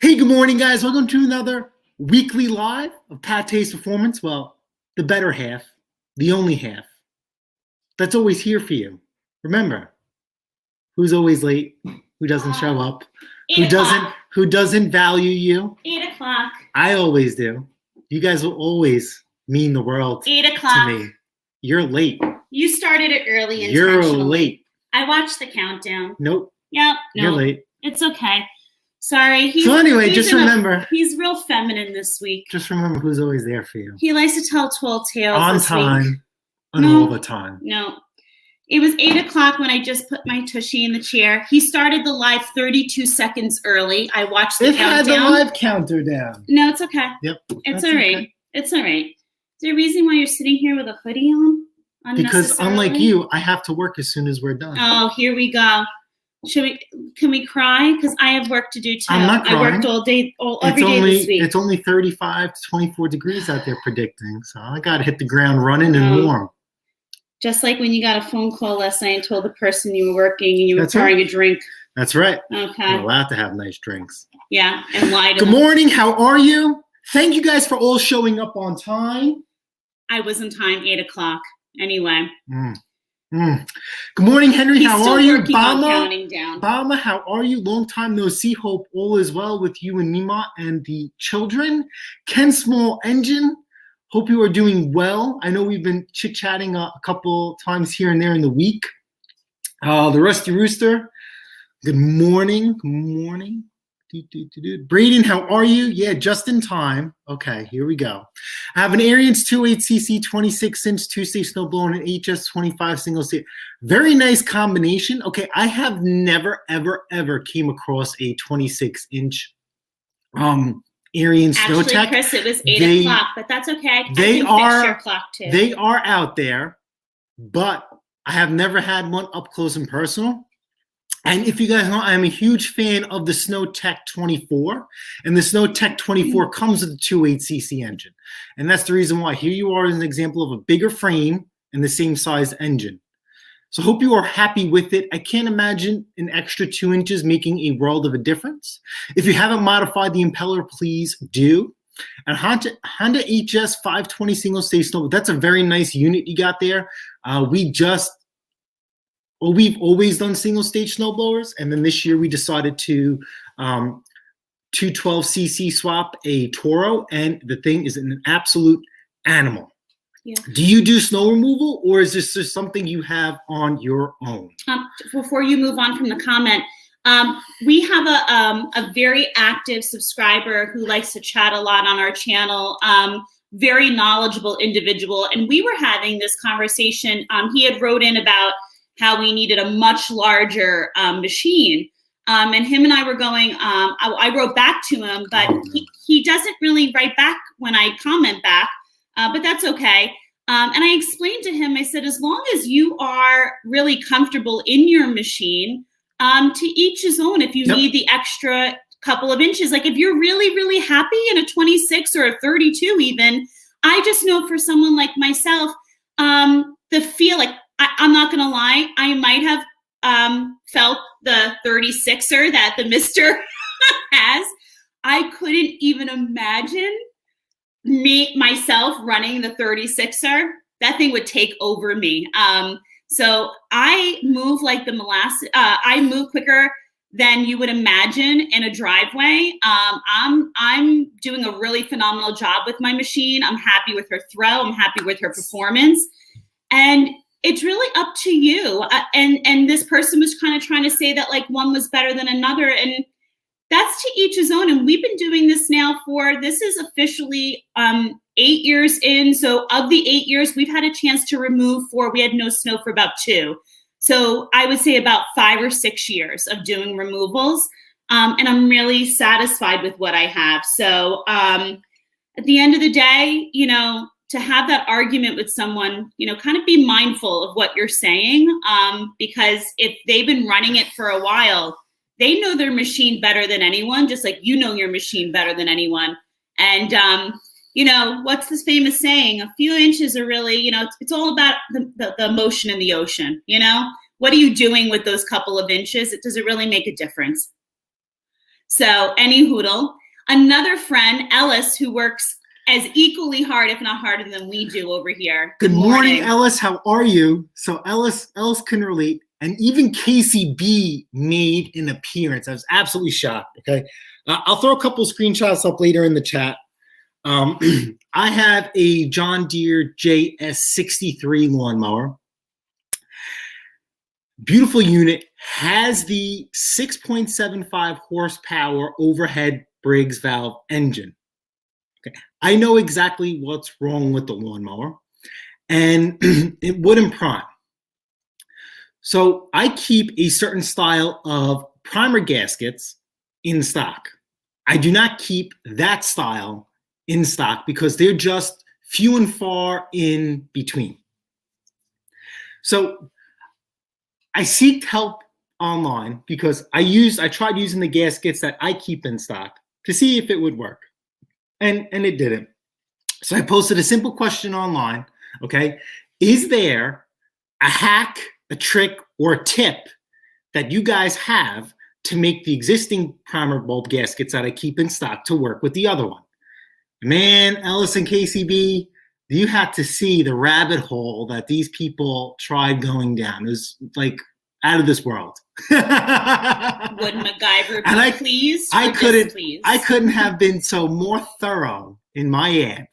Hey, good morning, guys. Welcome to another weekly live of Pat Taste Performance. Well, the better half, the only half that's always here for you. Remember, who's always late, who doesn't show up, who doesn't value you. 8 o'clock. I always do. You guys will always mean the world 8 o'clock. to me. You're late. You started it early. You're late. I watched the countdown. Nope. Yep. You're late. It's okay. Sorry. So anyway, just remember. He's real feminine this week. Just remember who's always there for you. He likes to tell tall tales on this time, week. and all the time. No. It was 8 o'clock when I just put my tushy in the chair. He started the live 32 seconds early. I watched the countdown. It had the live counter down. No, it's okay. Yep. It's all right. Okay. It's all right. Is there a reason why you're sitting here with a hoodie on? Because unlike you, I have to work as soon as we're done. Oh, here we go. Can we cry? Because I have work to do too. I'm not crying. I worked every day this week. It's only 35 to 24 degrees out there predicting. So I got to hit the ground running and warm. Just like when you got a phone call last night and told the person you were working and you were pouring a drink. That's right. Okay. You're allowed to have nice drinks. Yeah, and lie to them. Good morning. How are you? Thank you guys for all showing up on time. I was on time, 8 o'clock. Anyway. Good morning, Henry. How are you? Bama, how are you? Long time no see. Hope all is well with you and Mima and the children. Ken Small Engine. Hope you are doing well. I know we've been chit-chatting a couple times here and there in the week. The Rusty Rooster. Good morning. Good morning. Braden, how are you? Yeah, just in time. Okay, here we go. I have an Ariens 28cc 26-inch two-stage snowblower and an HS 25 single stage. Very nice combination. Okay, I have never, ever came across a 26-inch Ariens SnowTech. Actually, Chris, it was 8 o'clock, but that's okay. They are fix your clock too. They are out there, but I have never had one up close and personal. And if you guys know, I'm a huge fan of the SnowTech 24, and the SnowTech 24 comes with a 2.8cc engine. And that's the reason why. Here you are as an example of a bigger frame and the same size engine. So hope you are happy with it. I can't imagine an extra 2 inches making a world of a difference. If you haven't modified the impeller, please do. And Honda HS 520 single stage snow, that's a very nice unit you got there. We've always done single stage snowblowers, and then this year we decided to 212cc swap a Toro, and the thing is an absolute animal. Yeah. Do you do snow removal, or is this just something you have on your own? Before you move on from the comment, we have a very active subscriber who likes to chat a lot on our channel. Very knowledgeable individual, and we were having this conversation. He had wrote in about how we needed a much larger machine. And him and I were going, I wrote back to him, but he doesn't really write back when I comment back, but that's okay. And I explained to him, I said, as long as you are really comfortable in your machine, to each his own. If you need the extra couple of inches, like if you're really, really happy in a 26 or a 32 even, I just know for someone like myself, the feel like, I'm not going to lie, I might have felt the 36er that the Mister has. I couldn't even imagine myself running the 36er. That thing would take over me. So I move like the molasses. I move quicker than you would imagine in a driveway. I'm doing a really phenomenal job with my machine. I'm happy with her throw. I'm happy with her performance. And it's really up to you. And this person was kind of trying to say that like one was better than another. And that's to each his own. And we've been doing this now this is officially 8 years in. So of the 8 years, we've had a chance to remove 4. We had no snow for about 2. So I would say about 5 or 6 years of doing removals. And I'm really satisfied with what I have. So at the end of the day, to have that argument with someone, kind of be mindful of what you're saying, because if they've been running it for a while, they know their machine better than anyone, just like you know your machine better than anyone. And, what's this famous saying? A few inches are really, it's all about the motion in the ocean, What are you doing with those couple of inches? Does it really make a difference? So any hoodle. Another friend, Ellis, who works as equally hard, if not harder than we do over here. Good morning, Ellis. How are you? So Ellis can relate. And even KCB made an appearance. I was absolutely shocked, okay? I'll throw a couple screenshots up later in the chat. I have a John Deere JS63 lawnmower. Beautiful unit, has the 6.75 horsepower overhead Briggs valve engine. Okay. I know exactly what's wrong with the lawnmower, and it wouldn't prime. So I keep a certain style of primer gaskets in stock. I do not keep that style in stock because they're just few and far in between. So I seeked help online because I tried using the gaskets that I keep in stock to see if it would work. And it didn't. So I posted a simple question online, okay? Is there a hack, a trick, or a tip that you guys have to make the existing primer bulb gaskets that I keep in stock to work with the other one? Man, Ellis and KCB, you had to see the rabbit hole that these people tried going down. It was like out of this world. Would MacGyver be pleased or displeased? I couldn't have been so more thorough in my ad.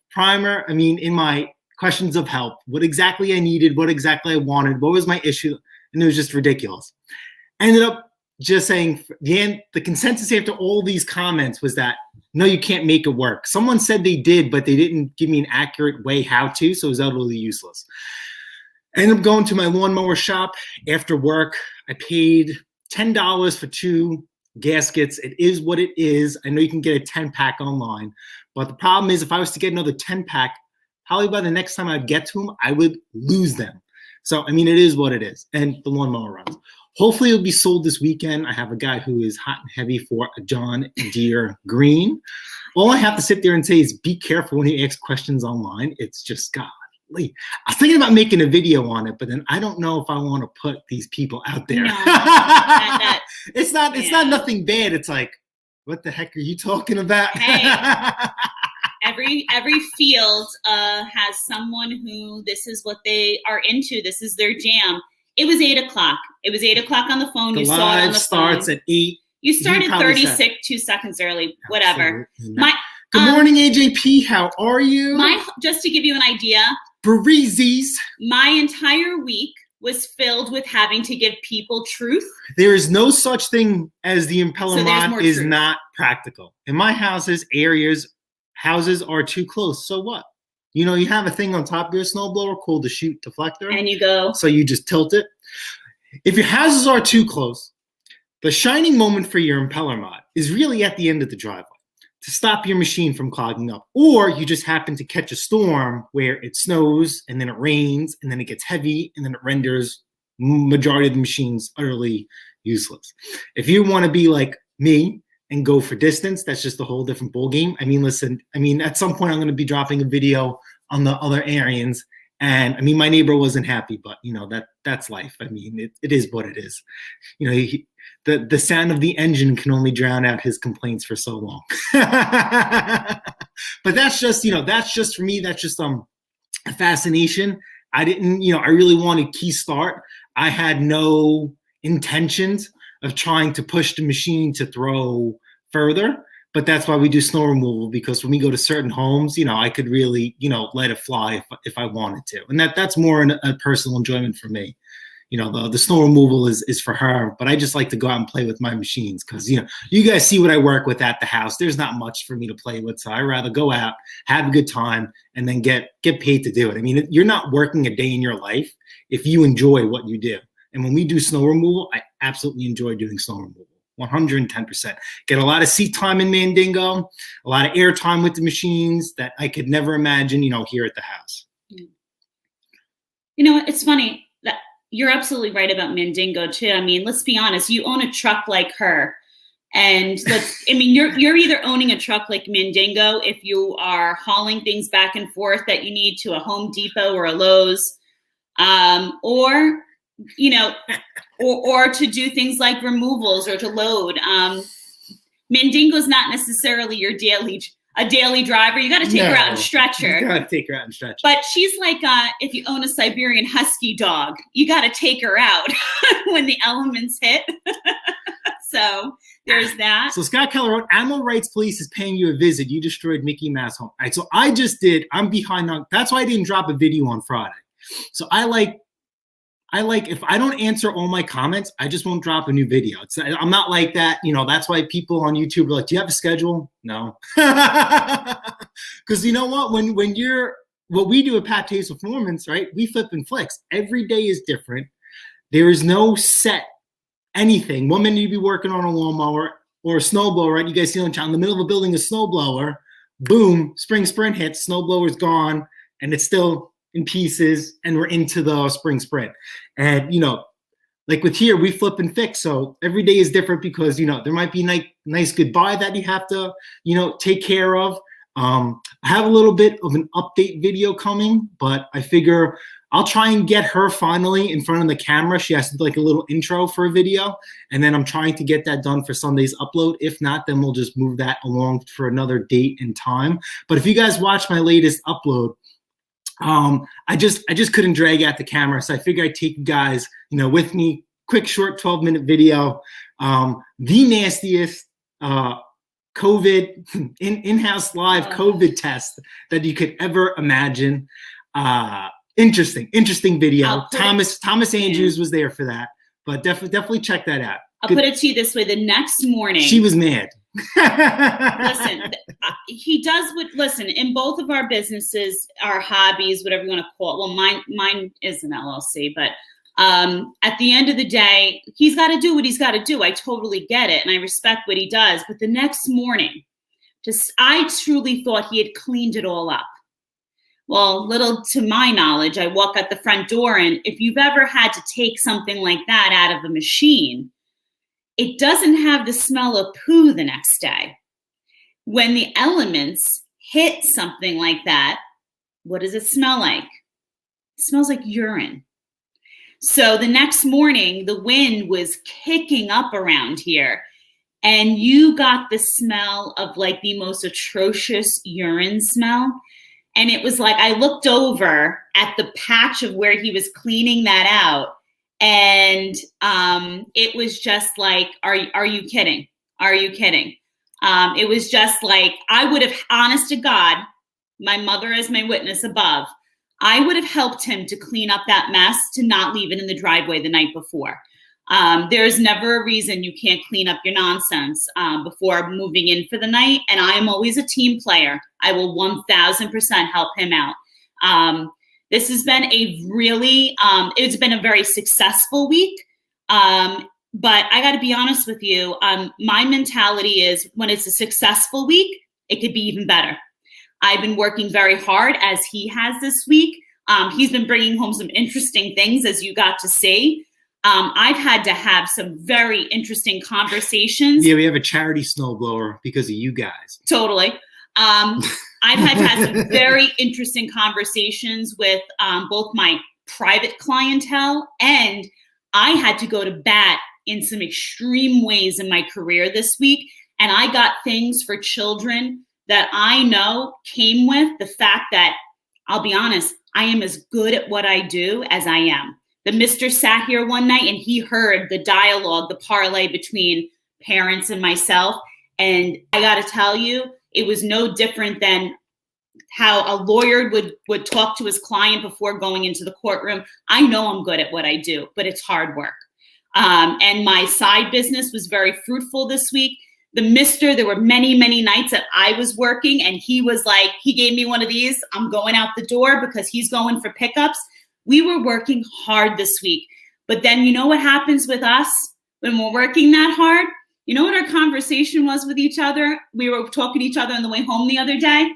In my questions of help, what exactly I needed, what exactly I wanted, what was my issue, and it was just ridiculous. I ended up just saying, the consensus after all these comments was that, no, you can't make it work. Someone said they did, but they didn't give me an accurate way how to, so it was utterly useless. I ended up going to my lawnmower shop after work. I paid $10 for 2 gaskets. It is what it is. I know you can get a 10-pack online, but the problem is if I was to get another 10-pack, probably by the next time I'd get to them, I would lose them. So, I mean, it is what it is, and the lawnmower runs. Hopefully it'll be sold this weekend. I have a guy who is hot and heavy for a John Deere green. All I have to sit there and say is be careful when you ask questions online. It's just golly. I was thinking about making a video on it, but then I don't know if I want to put these people out there. No, it's not nothing bad. It's like, what the heck are you talking about? Hey, every field has someone who this is what they are into. This is their jam. It was 8 o'clock. It was 8 o'clock on the phone. You saw it on the phone. Starts at 8. You started 2 seconds early. Whatever. Good morning, AJP. How are you? Just to give you an idea, Breezes. My entire week was filled with having to give people truth. There is no such thing as the impeller mod is not practical. In my houses are too close. So what? You know, you have a thing on top of your snowblower called the chute deflector. And you go. So you just tilt it. If your houses are too close, the shining moment for your impeller mod is really at the end of the driveway to stop your machine from clogging up. Or you just happen to catch a storm where it snows and then it rains and then it gets heavy and then it renders majority of the machines utterly useless. If you want to be like me and go for distance, that's just a whole different ballgame. I mean, listen, at some point I'm going to be dropping a video on the other Arians. And my neighbor wasn't happy, but that's life. It is what it is. The sound of the engine can only drown out his complaints for so long. But that's just for me, that's just a fascination. I really wanted key start. I had no intentions of trying to push the machine to throw further, but that's why we do snow removal, because when we go to certain homes, I could really, let it fly if I wanted to. And that's more a personal enjoyment for me. The snow removal is for her, but I just like to go out and play with my machines because, you guys see what I work with at the house. There's not much for me to play with. So I rather go out, have a good time, and then get paid to do it. You're not working a day in your life if you enjoy what you do. And when we do snow removal, I absolutely enjoy doing snow removal, 110%. Get a lot of seat time in Mandingo, a lot of air time with the machines that I could never imagine, here at the house. It's funny that you're absolutely right about Mandingo too. Let's be honest, you own a truck like her. And you're either owning a truck like Mandingo if you are hauling things back and forth that you need to a Home Depot or a Lowe's, or to do things like removals or to load. Mandingo's not necessarily your daily driver. You got to take her out and stretch her. You got to take her out and stretch her. But she's like, if you own a Siberian Husky dog, you got to take her out when the elements hit. So there's that. So Scott Keller wrote, Animal Rights Police is paying you a visit. You destroyed Mickey Mouse home. All right, so I'm behind on, that's why I didn't drop a video on Friday. So I like, if I don't answer all my comments, I just won't drop a new video. I'm not like that. That's why people on YouTube are like, do you have a schedule? No. Because you know what? What we do at Pat Taste Performance, right? We flip and flex. Every day is different. There is no set anything. 1 minute you'd be working on a lawnmower or a snowblower, right? You guys see on the channel, in the middle of a building, a snowblower, boom, spring sprint hits, snowblower's gone, and it's still in pieces, and we're into the spring sprint. And, like with here, we flip and fix. So every day is different because, there might be nice goodbye that you have to, take care of. I have a little bit of an update video coming, but I figure I'll try and get her finally in front of the camera. She has to do like a little intro for a video. And then I'm trying to get that done for Sunday's upload. If not, then we'll just move that along for another date and time. But if you guys watch my latest upload, I just couldn't drag out the camera. So I figured I'd take you guys, with me, quick, short 12-minute video. The nastiest, COVID in-house live COVID test that you could ever imagine. Interesting video. Thomas Andrews was there for that, but definitely check that out. I'll put it to you this way: the next morning, she was mad. Listen, he does what. Listen, in both of our businesses, our hobbies, whatever you want to call it. Well, mine is an LLC, but at the end of the day, he's got to do what he's got to do. I totally get it, and I respect what he does. But the next morning, I truly thought he had cleaned it all up. Well, little to my knowledge, I walk out the front door, and if you've ever had to take something like that out of a machine, it doesn't have the smell of poo the next day. When the elements hit something like that, what does it smell like? It smells like urine. So the next morning, the wind was kicking up around here, and you got the smell of like the most atrocious urine smell. And it was like, I looked over at the patch of where he was cleaning that out. And it was just like, are you kidding? Are you kidding? It was just like, I would have, honest to God, my mother as my witness above, I would have helped him to clean up that mess, to not leave it in the driveway the night before. There's never a reason you can't clean up your nonsense before moving in for the night. And I am always a team player. I will 1000% help him out. This has been it's been a very successful week. But I got to be honest with you. My mentality is when it's a successful week, it could be even better. I've been working very hard as he has this week. He's been bringing home some interesting things, as you got to see. I've had to have some very interesting conversations. Yeah, we have a charity snowblower because of you guys. Totally. I've had to have some very interesting conversations with both my private clientele, and I had to go to bat in some extreme ways in my career this week. And I got things for children that I know came with the fact that, I'll be honest, I am as good at what I do as I am. The mister sat here one night and he heard the dialogue, the parlay between parents and myself. And I got to tell you, it was no different than how a lawyer would talk to his client before going into the courtroom. I know I'm good at what I do, but it's hard work. And my side business was very fruitful this week. The mister, there were many, many nights that I was working and he was like, he gave me one of these. I'm going out the door because he's going for pickups. We were working hard this week. But then you know what happens with us when we're working that hard? You know what our conversation was with each other? We were talking to each other on the way home the other day.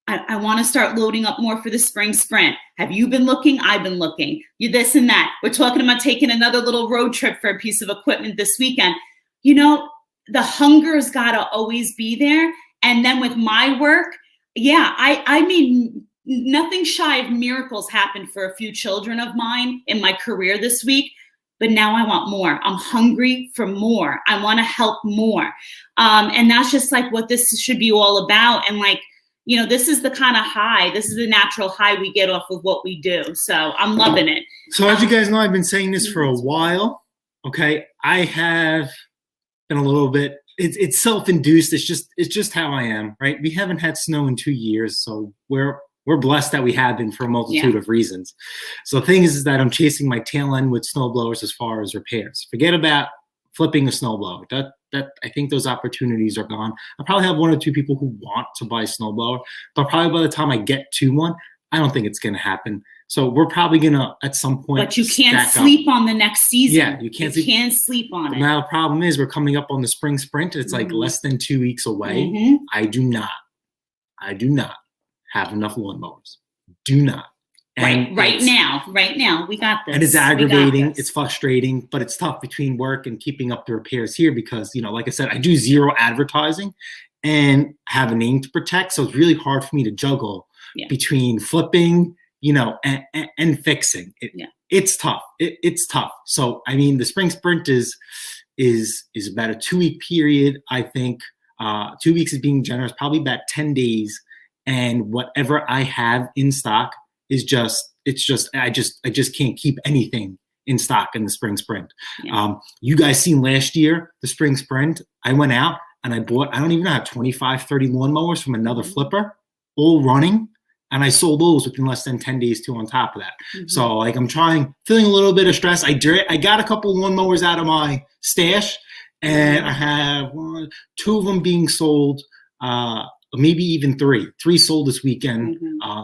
I want to start loading up more for the spring sprint. Have you been looking? I've been looking. You this and that. We're talking about taking another little road trip for a piece of equipment this weekend. You know, the hunger's got to always be there. And then with my work, yeah, I mean, nothing shy of miracles happened for a few children of mine in my career this week. but now I want more. I'm hungry for more. I want to help more. And that's just like what this should be all about. And like, you know, this is the kind of high, this is the natural high we get off of what we do. So I'm loving it. So as you guys know, I've been saying this for a while. Okay. I have been a little bit, it's self-induced. It's just how I am, right? We haven't had snow in 2 years. So we're blessed that we have been for a multitude of reasons. So the thing is that I'm chasing my tail end with snowblowers as far as repairs. Forget about flipping a snowblower. That I think those opportunities are gone. I probably have 1 or 2 people who want to buy a snowblower, but probably by the time I get to one, I don't think it's going to happen. So we're probably going to, at some point, but you can't sleep on the next season. Yeah, you can't sleep on it. Now the problem is we're coming up on the spring sprint. It's like less than 2 weeks away. I do not have enough lawnmowers. Do not. And right now, we got this. And it's aggravating, it's frustrating, but it's tough between work and keeping up the repairs here because, you know, like I said, I do zero advertising and have a name to protect. So it's really hard for me to juggle between flipping, you know, and fixing. It's tough. It's tough. So, I mean, the spring sprint is about a 2-week period, I think. 2 weeks is being generous, probably about 10 days. And whatever I have in stock is I just can't keep anything in stock in the spring sprint. You guys seen last year, the spring sprint, I went out and I bought, I don't even know, 25, 30 lawnmowers from another flipper, all running. And I sold those within less than 10 days too on top of that. So like I'm feeling a little bit of stress. I got a couple lawnmowers out of my stash and I have 2 of them being sold, maybe even 3 sold this weekend.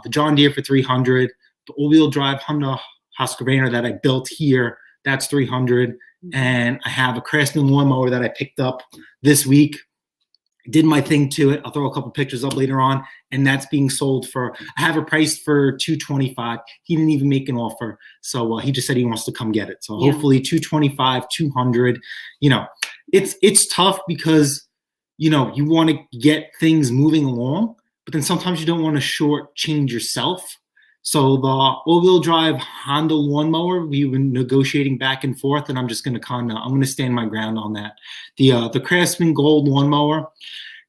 The John Deere for $300, the all-wheel drive Honda Husqvarna that I built here, that's $300. And I have a Craftsman lawnmower that I picked up this week. Did my thing to it. I'll throw a couple pictures up later on, and that's being sold for, I have it priced for $225. He didn't even make an offer. So he just said he wants to come get it. So hopefully $225, $200, you know, it's tough because, you know, you want to get things moving along, but then sometimes you don't want to shortchange yourself. So the all-wheel drive Honda lawnmower, we've been negotiating back and forth, and I'm just going to I'm going to stand my ground on that. The Craftsman Gold lawnmower,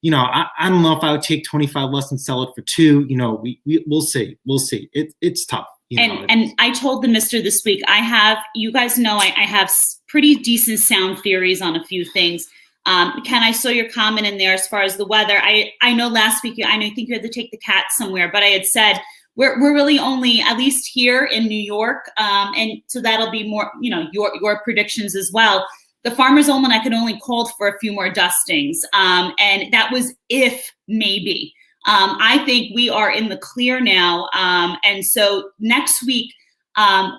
you know, I don't know if I would take 25 less and sell it for 2. You know, we'll see. It's tough. And I told the mister this week, you guys know, I have pretty decent sound theories on a few things. Ken, I saw your comment in there as far as the weather. I know last week, I think you had to take the cat somewhere, but I had said, we're really only, at least here in New York, and so that'll be more, you know, your predictions as well. The Farmer's Almanac had only called for a few more dustings, and that was if maybe. I think we are in the clear now, and so next week,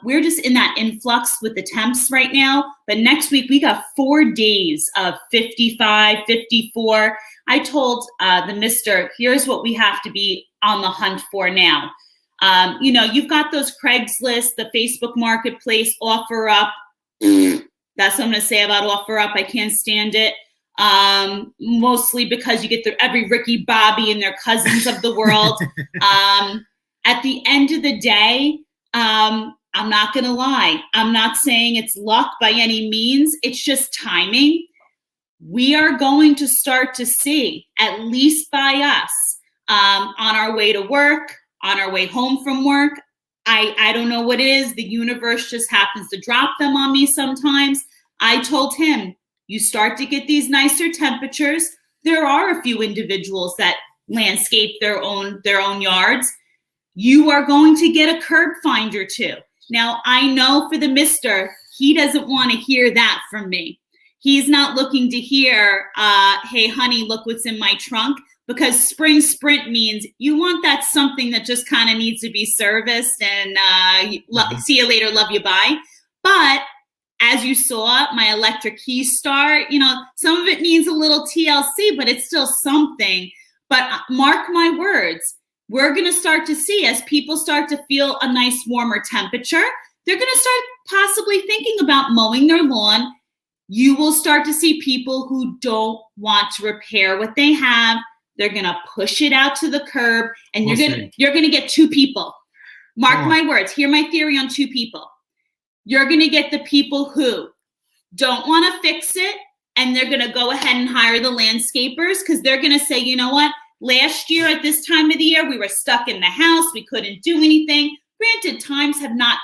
we're just in that influx with the temps right now, but next week we got 4 days of 55, 54. I told the mister, here's what we have to be on the hunt for now. You know, you've got those Craigslist, the Facebook Marketplace, OfferUp. That's what I'm going to say about OfferUp. I can't stand it. Mostly because you get every Ricky Bobby and their cousins of the world. At the end of the day, I'm not going to lie. I'm not saying it's luck by any means. It's just timing. We are going to start to see, at least by us, on our way to work, on our way home from work. I don't know what it is. The universe just happens to drop them on me sometimes. I told him, you start to get these nicer temperatures. There are a few individuals that landscape their own yards. You are going to get a curb finder too. Now, I know for the mister, he doesn't want to hear that from me. He's not looking to hear, hey, honey, look what's in my trunk, because spring sprint means you want that something that just kind of needs to be serviced and see you later, love you, bye. But as you saw, my electric key start, you know, some of it needs a little TLC, but it's still something. But mark my words, we're going to start to see, as people start to feel a nice warmer temperature, they're going to start possibly thinking about mowing their lawn. You will start to see people who don't want to repair what they have. They're going to push it out to the curb, and you're going to get 2 people. Mark my words. Hear my theory on 2 people. you're going to get the people who don't want to fix it, and they're going to go ahead and hire the landscapers because they're going to say, you know what, last year at this time of the year, we were stuck in the house. We couldn't do anything. Granted, times have not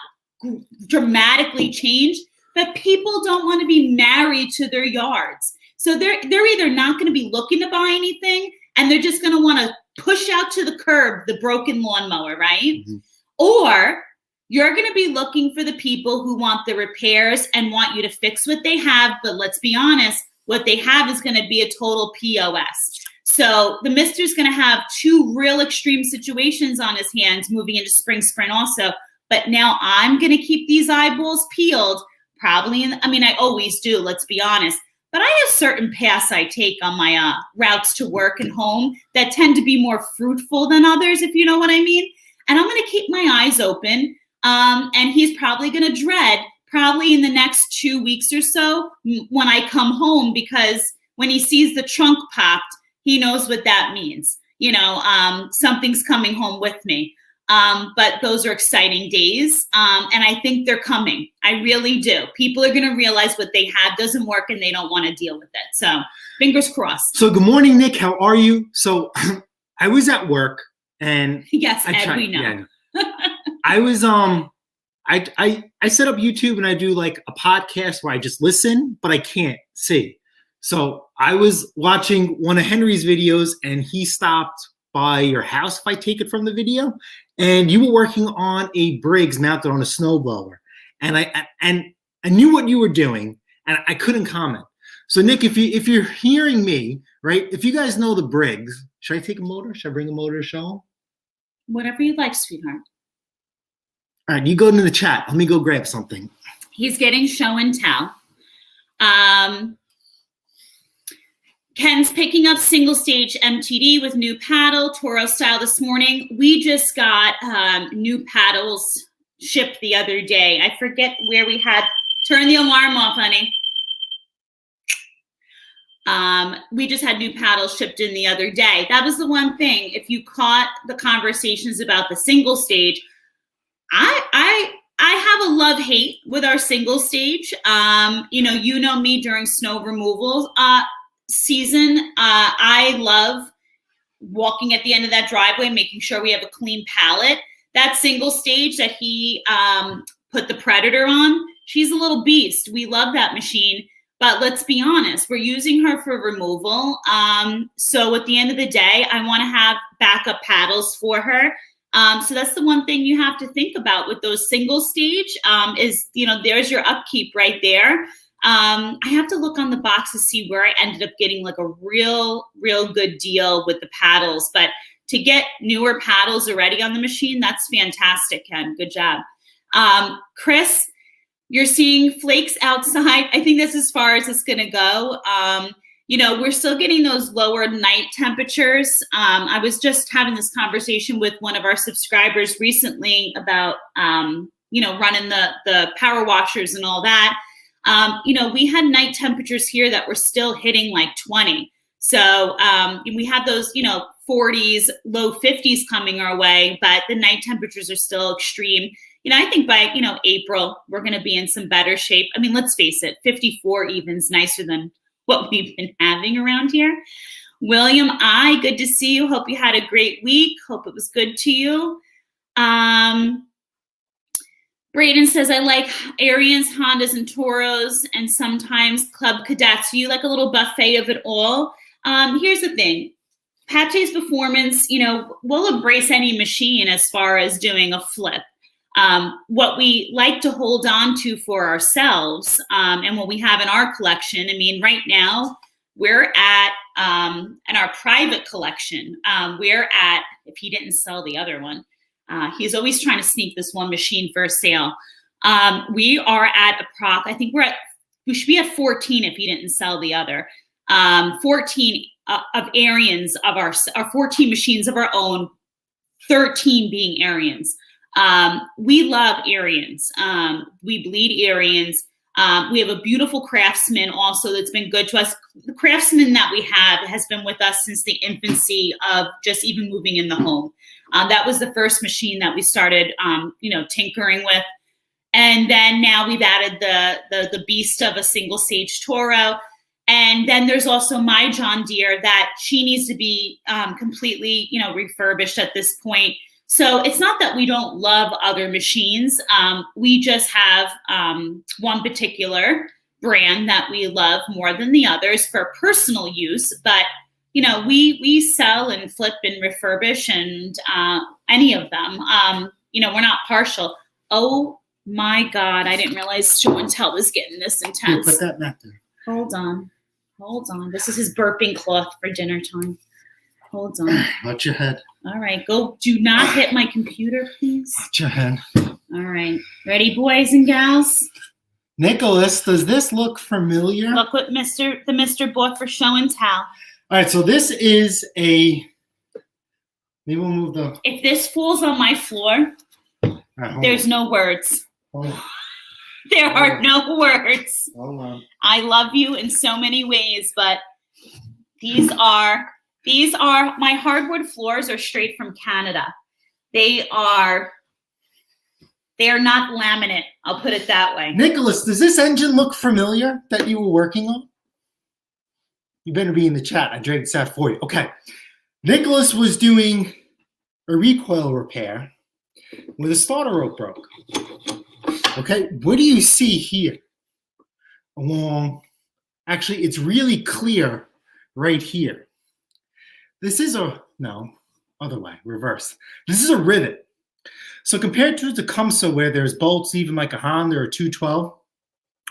dramatically changed, but people don't want to be married to their yards. So they're either not going to be looking to buy anything, and they're just going to want to push out to the curb the broken lawnmower, right? Mm-hmm. Or you're going to be looking for the people who want the repairs and want you to fix what they have. But let's be honest, what they have is going to be a total POS. So the mister's going to have two real extreme situations on his hands moving into spring sprint also. But now I'm going to keep these eyeballs peeled, probably. I always do, let's be honest. But I have certain paths I take on my routes to work and home that tend to be more fruitful than others, if you know what I mean. And I'm going to keep my eyes open. And he's probably going to dread probably in the next 2 weeks or so when I come home, because when he sees the trunk popped, he knows what that means. Something's coming home with me. But those are exciting days. And I think they're coming. I really do. People are going to realize what they have doesn't work and they don't want to deal with it. So fingers crossed. So good morning, Nick. How are you? So I was at work and yes, Ed, we know. Yeah, I was, I set up YouTube and I do like a podcast where I just listen, but I can't see. So I was watching one of Henry's videos and he stopped by your house, if I take it from the video, and you were working on a Briggs mounted on a snowblower. And I knew what you were doing and I couldn't comment. So Nick, if you're hearing me, right, if you guys know the Briggs, should I take a motor? Should I bring a motor to show? Whatever you like, sweetheart. All right, you go into the chat. Let me go grab something. He's getting show and tell. Ken's picking up single stage MTD with new paddle, Toro style this morning. We just got new paddles shipped the other day. I forget where we had. Turn the alarm off, honey. We just had new paddles shipped in the other day. That was the one thing. If you caught the conversations about the single stage, I have a love-hate with our single stage. You know me during snow removal season. I love walking at the end of that driveway, making sure we have a clean pallet. That single stage that he put the Predator on, she's a little beast. We love that machine. But let's be honest, we're using her for removal. So at the end of the day, I want to have backup paddles for her. So that's the one thing you have to think about with those single stage is, there's your upkeep right there. I have to look on the box to see where I ended up getting like a real good deal with the paddles. But to get newer paddles already on the machine, that's fantastic, Ken. Good job. Chris, you're seeing flakes outside. I think that's as far as it's going to go. We're still getting those lower night temperatures. I was just having this conversation with one of our subscribers recently about, running the power washers and all that. We had night temperatures here that were still hitting like 20. So we have those, 40s, low 50s coming our way, but the night temperatures are still extreme. I think by, April, we're going to be in some better shape. I mean, let's face it, 54 even's nicer than what we've been having around here. William good to see you. Hope you had a great week. Hope it was good to you. Braden says, I like Ariens, Hondas, and Toros, and sometimes Club Cadets. You like a little buffet of it all. Here's the thing. Pache's Performance, we'll embrace any machine as far as doing a flip. What we like to hold on to for ourselves and what we have in our collection, right now we're at, in our private collection, we're at, if he didn't sell the other one, he's always trying to sneak this one machine for a sale. We are at I think we should be at 14 if he didn't sell the other. 14 of Ariens of our 14 machines of our own, 13 being Ariens. We love Ariens. We bleed Ariens. We have a beautiful Craftsman also that's been good to us. The Craftsman that we have has been with us since the infancy of just even moving in the home. That was the first machine that we started, tinkering with. And then now we've added the beast of a single stage Toro. And then there's also my John Deere that she needs to be completely, refurbished at this point. So it's not that we don't love other machines. We just have one particular brand that we love more than the others for personal use. But, we sell and flip and refurbish and any of them. We're not partial. Oh my God, I didn't realize show and tell was getting this intense. Put that back there. Hold on. This is his burping cloth for dinner time. Hold on. Watch your head. All right, go. Do not hit my computer, please. Watch your head. All right. Ready, boys and gals? Nicholas, does this look familiar? Look what the Mr. bought for show and tell. All right, so this is maybe we'll move the. If this falls on my floor, there's no words. There are no words. Hold on. I love you in so many ways, but these are my hardwood floors are straight from Canada. They are not laminate. I'll put it that way. Nicholas, does this engine look familiar that you were working on? You better be in the chat. I dragged this out for you. Okay. Nicholas was doing a recoil repair where the starter rope broke. Okay. What do you see here? Actually, it's really clear right here. This is other way, reverse. This is a rivet. So compared to the Tecumseh where there's bolts, even like a Honda or a 212,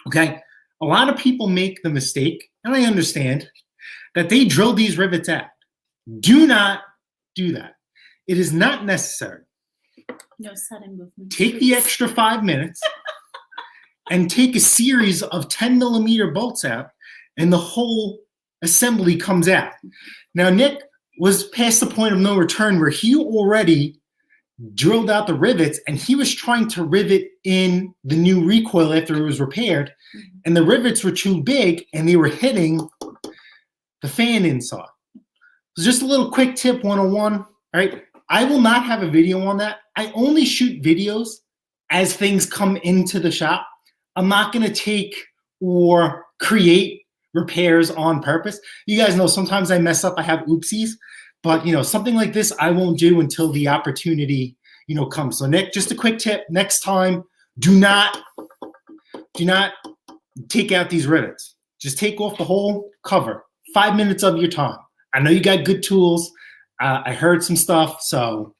okay, a lot of people make the mistake, and I understand, that they drill these rivets out. Do not do that. It is not necessary. No sudden movement. Take the extra 5 minutes and take a series of 10 millimeter bolts out, and the whole assembly comes out. Now, Nick was past the point of no return where he already drilled out the rivets and he was trying to rivet in the new recoil after it was repaired, and the rivets were too big and they were hitting the fan inside. So just a little quick tip 101, all right? I will not have a video on that. I only shoot videos as things come into the shop. I'm not going to take or create repairs on purpose. You guys know sometimes I mess up, I have oopsies, but something like this I won't do until the opportunity comes. So Nick, just a quick tip, next time, do not take out these rivets. Just take off the whole cover. 5 minutes of your time. I know you got good tools. I heard some stuff, so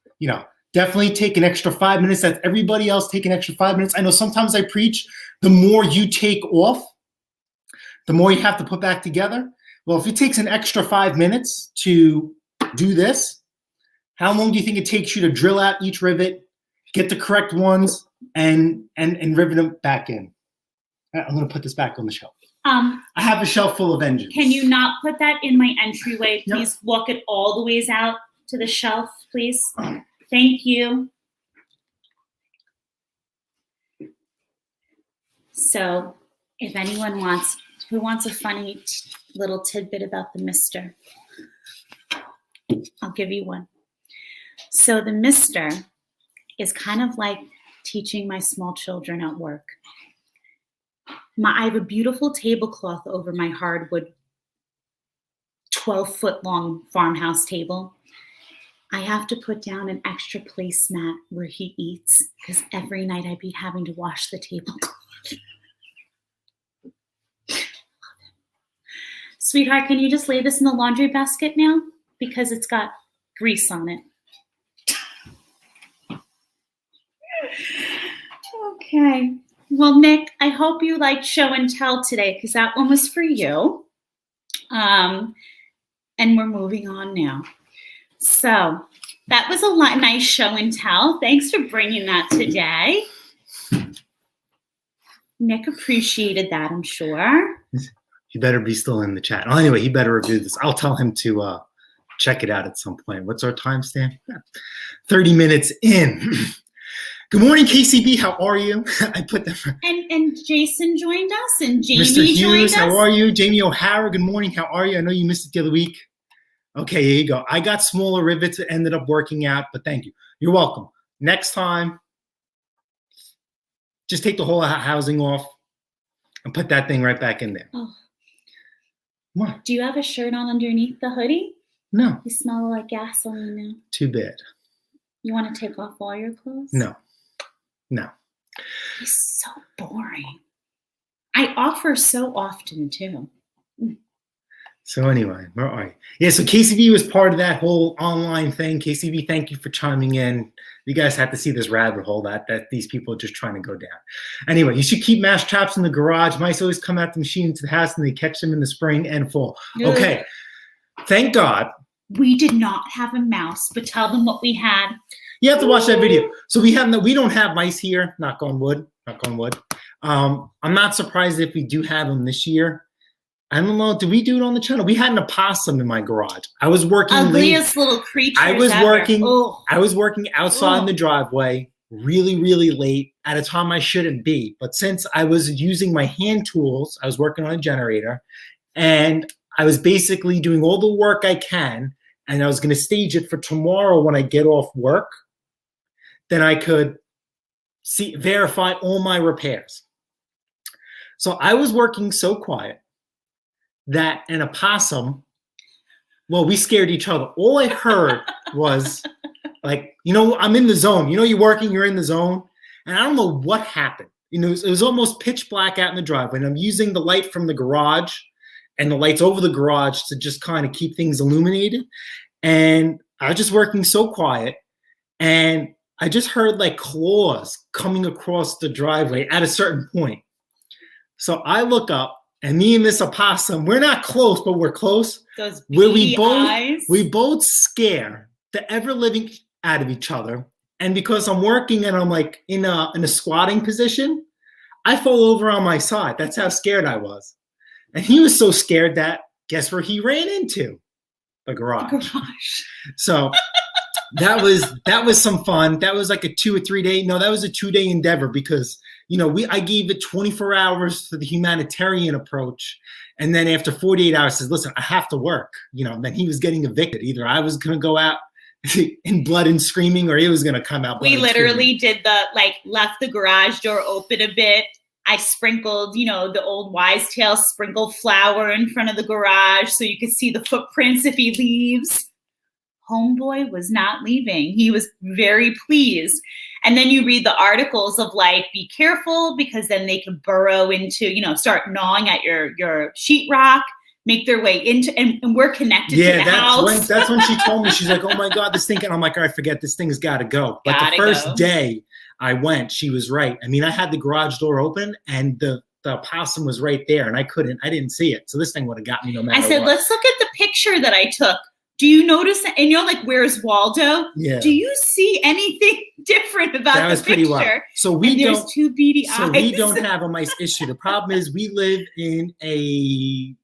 definitely take an extra 5 minutes. That's everybody else take an extra 5 minutes. I know sometimes I preach, the more you take off, the more you have to put back together. Well, if it takes an extra 5 minutes to do this, how long do you think it takes you to drill out each rivet, get the correct ones, and rivet them back in? I'm going to put this back on the shelf. I have a shelf full of engines. Can you not put that in my entryway? Yep. Please walk it all the ways out to the shelf, please. Thank you. So if anyone who wants a funny little tidbit about the Mister, I'll give you one. So the Mister is kind of like teaching my small children at work. I have a beautiful tablecloth over my hardwood 12-foot long farmhouse table. I have to put down an extra placemat where he eats because every night I'd be having to wash the tablecloth. Sweetheart, can you just lay this in the laundry basket now? Because it's got grease on it. Okay. Well, Nick, I hope you liked show and tell today because that one was for you. And we're moving on now. So that was a nice show and tell. Thanks for bringing that today. Nick appreciated that, I'm sure. He better be still in the chat. Well, anyway, he better review this. I'll tell him to check it out at some point. What's our timestamp? 30 minutes in. Good morning, KCB. How are you? I put them. And Jason joined us, and Jamie Mr. Hughes, joined us. how are you? Jamie O'Hara, good morning. How are you? I know you missed it the other week. Okay, here you go. I got smaller rivets. It ended up working out, but thank you. You're welcome. Next time, just take the whole housing off and put that thing right back in there. Oh. What? Do you have a shirt on underneath the hoodie? No. You smell like gasoline now. Too bad. You want to take off all your clothes? No. He's so boring. I offer so often too. So anyway, all right. Yeah, so KCB was part of that whole online thing. KCB, thank you for chiming in. You guys have to see this rabbit hole that these people are just trying to go down. Anyway, you should keep mouse traps in the garage. Mice always come out the machine into the house and they catch them in the spring and fall. Okay, thank God. We did not have a mouse, but tell them what we had. You have to watch that video. So we don't have mice here. Knock on wood. Knock on wood. I'm not surprised if we do have them this year. I don't know. Did we do it on the channel? We had an opossum in my garage. I was working ugliest little creature. I was working outside in the driveway really, really late at a time I shouldn't be. But since I was using my hand tools, I was working on a generator, and I was basically doing all the work I can, and I was going to stage it for tomorrow when I get off work. Then I could verify all my repairs. So I was working so quiet that an opossum, well, we scared each other. All I heard was like, I'm in the zone. You're working, you're in the zone. And I don't know what happened. It was almost pitch black out in the driveway. And I'm using the light from the garage and the lights over the garage to just kind of keep things illuminated. And I was just working so quiet. And I just heard like claws coming across the driveway at a certain point. So I look up, and me and this opossum, we're not close, but we're close. Those where eyes. we both scare the ever living out of each other. And because I'm working and I'm like in a squatting position, I fall over on my side. That's how scared I was. And he was so scared that guess where he ran into? The garage. So that was some fun. That was like a 2 or 3 day. No, that was a 2-day endeavor because I gave it 24 hours for the humanitarian approach. And then after 48 hours, says, listen, I have to work. Then he was getting evicted. Either I was going to go out in blood and screaming, or he was going to come out. We literally did left the garage door open a bit. I sprinkled, the old wise tale, sprinkled flour in front of the garage so you could see the footprints if he leaves. Homeboy was not leaving. He was very pleased. And then you read the articles of be careful because then they could burrow into, start gnawing at your sheetrock, make their way into, and we're connected to the house. That's when she told me, she's like, oh my God, this thing. And I'm like, all right, forget this thing's got to go. But the first day I went, she was right. I mean, I had the garage door open and the opossum was right there and I didn't see it. So this thing would have got me no matter what. I said, let's look at the picture that I took. Do you notice that? And where's Waldo? Yeah. Do you see anything different about that was the picture? Pretty wild. So there's 2 beady eyes. So we don't have a mice issue. The problem is we live in a,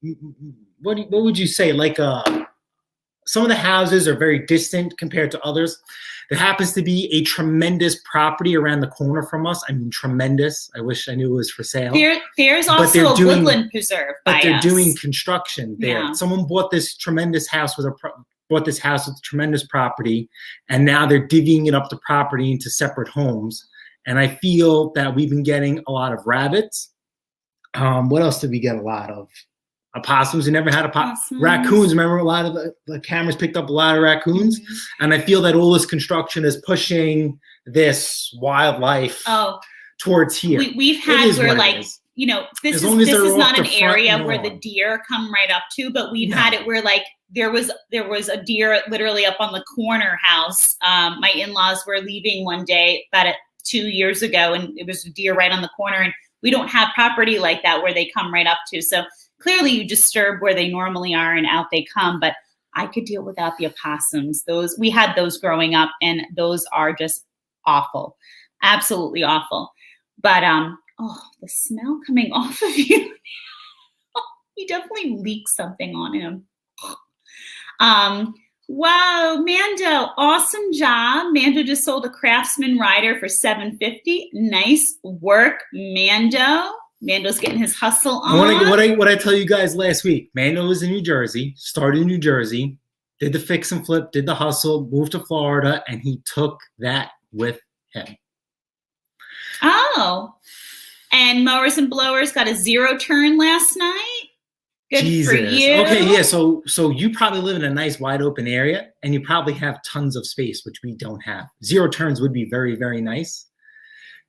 what would you say? Some of the houses are very distant compared to others. There happens to be a tremendous property around the corner from us. I mean, tremendous. I wish I knew it was for sale. There's also a woodland preserve by us. But they're doing construction there. Yeah. Someone bought this tremendous house with tremendous property, and now they're divvying it up the property into separate homes. And I feel that we've been getting a lot of rabbits. What else did we get a lot of? Opossums. We never had raccoons. Remember, a lot of the cameras picked up a lot of raccoons. Mm-hmm. And I feel that all this construction is pushing this wildlife towards here. We've had where this is not an area where the deer come right up to, but we've had it where there was a deer literally up on the corner house. My in-laws were leaving one day about 2 years ago, and it was a deer right on the corner. And we don't have property like that where they come right up to. So clearly you disturb where they normally are and out they come, but I could deal without the opossums. We had those growing up and those are just awful. Absolutely awful. But, the smell coming off of you. He definitely leaked something on him. Wow, Mando, awesome job. Mando just sold a Craftsman rider for $750. Nice work, Mando. Mando's getting his hustle on. What I tell you guys last week, Mando was in New Jersey, started in New Jersey, did the fix and flip, did the hustle, moved to Florida, and he took that with him. Oh, And Mowers and Blowers got a 0 turn last night. Good Jesus. for you. Okay, yeah. So you probably live in a nice wide open area, and you probably have tons of space, which we don't have. 0 turns would be very, very nice.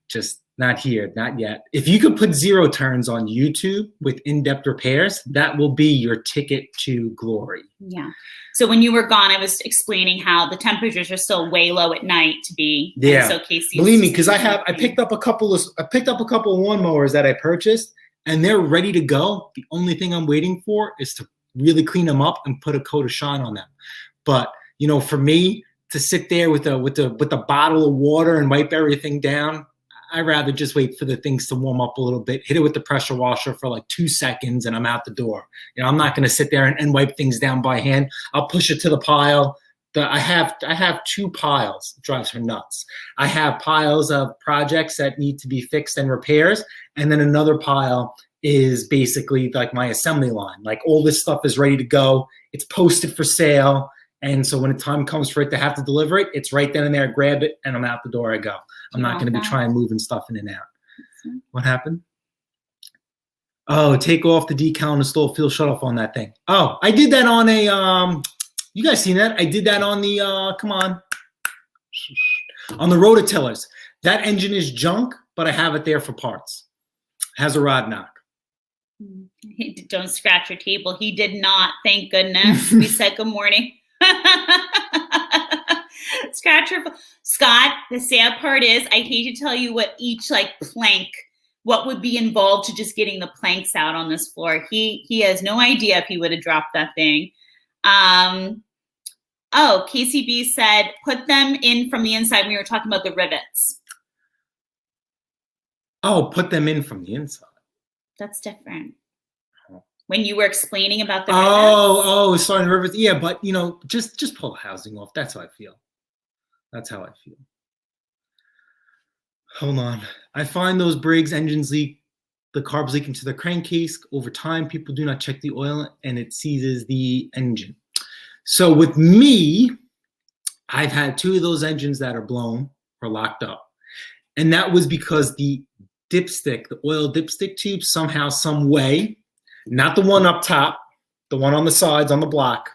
Just not here, not yet. If you could put 0 turns on YouTube with in-depth repairs, that will be your ticket to glory. Yeah. So when you were gone, I was explaining how the temperatures are still way low at night to be. Yeah. So Casey, believe me, because I picked up a couple of lawnmowers that I purchased, and they're ready to go. The only thing I'm waiting for is to really clean them up and put a coat of shine on them. But you know, for me to sit there with a bottle of water and wipe everything down, I'd rather just wait for the things to warm up a little bit, hit it with the pressure washer for like 2 seconds, and I'm out the door. You know, I'm not going to sit there and wipe things down by hand. I'll push it to the pile. I have 2 piles. It drives her nuts. I have piles of projects that need to be fixed and repairs, and then another pile is basically like my assembly line. Like all this stuff is ready to go. It's posted for sale. And so when the time comes for it to have to deliver it, it's right then and there. Grab it, and I'm out the door I go. I'm not going to be trying moving stuff in and out. What happened? Oh, take off the decal and install fuel shutoff on that thing. Oh, I did that on a, you guys seen that? I did that on the, come on the rototillers. That engine is junk, but I have it there for parts. Has a rod knock. Don't scratch your table. He did not, thank goodness. We said good morning. Scratch your Scott, the sad part is I hate to tell you what each like plank, what would be involved to just getting the planks out on this floor. He has no idea if he would have dropped that thing. Oh, KCB said put them in from the inside. We were talking about the rivets. Oh, put them in from the inside. That's different. When you were explaining about the rivets. Oh, sorry, the rivets. Yeah, but you know, just pull the housing off. That's how I feel. That's how I feel. Hold on. I find those Briggs engines leak, the carbs leak into the crankcase. Over time, people do not check the oil and it seizes the engine. So with me, I've had 2 of those engines that are blown or locked up. And that was because the dipstick, the oil dipstick tube, somehow, some way, not the one up top, the one on the sides on the block,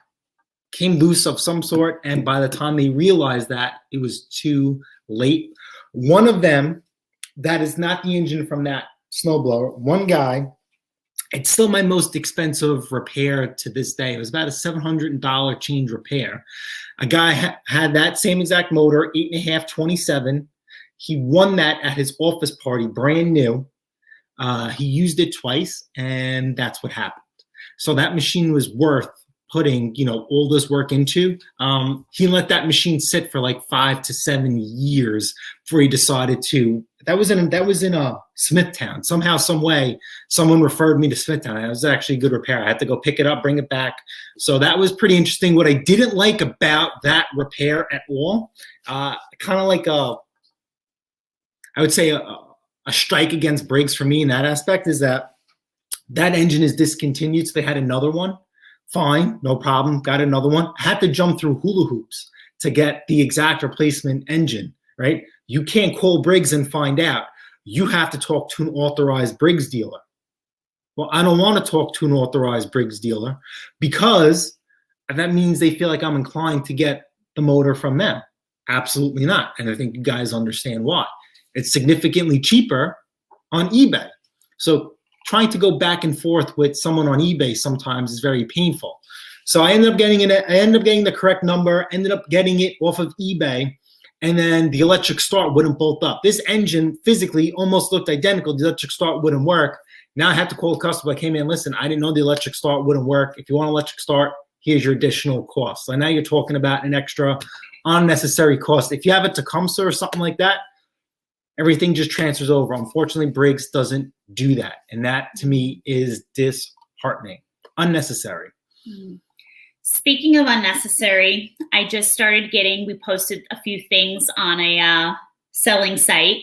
came loose of some sort, and by the time they realized that, it was too late. One of them, that is not the engine from that snowblower. One guy, it's still my most expensive repair to this day. It was about a $700 change repair. A guy had that same exact motor, 8.5 27. He won that at his office party, brand new. He used it twice, and that's what happened. So that machine was worth putting, you know, all this work into. He let that machine sit for like 5 to 7 years before he decided to. That was in Smithtown. Somehow, some way, someone referred me to Smithtown. It was actually a good repair. I had to go pick it up, bring it back. So that was pretty interesting. What I didn't like about that repair at all, kind of like I would say a strike against Briggs for me in that aspect, is that engine is discontinued. So they had another one. Fine, no problem. Got another one. Had to jump through hula hoops to get the exact replacement engine, right? You can't call Briggs and find out. You have to talk to an authorized Briggs dealer. Well, I don't want to talk to an authorized Briggs dealer because that means they feel like I'm inclined to get the motor from them. Absolutely not. And I think you guys understand why. It's significantly cheaper on eBay. So trying to go back and forth with someone on eBay sometimes is very painful. So I ended up getting the correct number, ended up getting it off of eBay, and then the electric start wouldn't bolt up. This engine physically almost looked identical. The electric start wouldn't work. Now I have to call the customer like, hey man, listen, I didn't know the electric start wouldn't work. If you want electric start, here's your additional cost. So now you're talking about an extra unnecessary cost. If you have a Tecumseh or something like that, everything just transfers over. Unfortunately, Briggs doesn't do that. And that, to me, is disheartening. Unnecessary. Speaking of unnecessary, I just started we posted a few things on a selling site.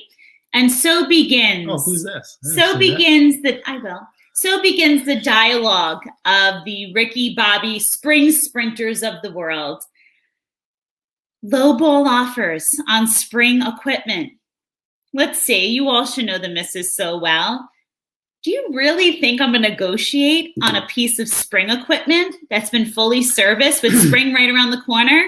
And so begins. Oh, who's this? So begins the dialogue of the Ricky Bobby spring sprinters of the world. Low ball offers on spring equipment. let's see. You all should know the missus so well. Do you really think I'm going to negotiate on a piece of spring equipment that's been fully serviced with spring right around the corner?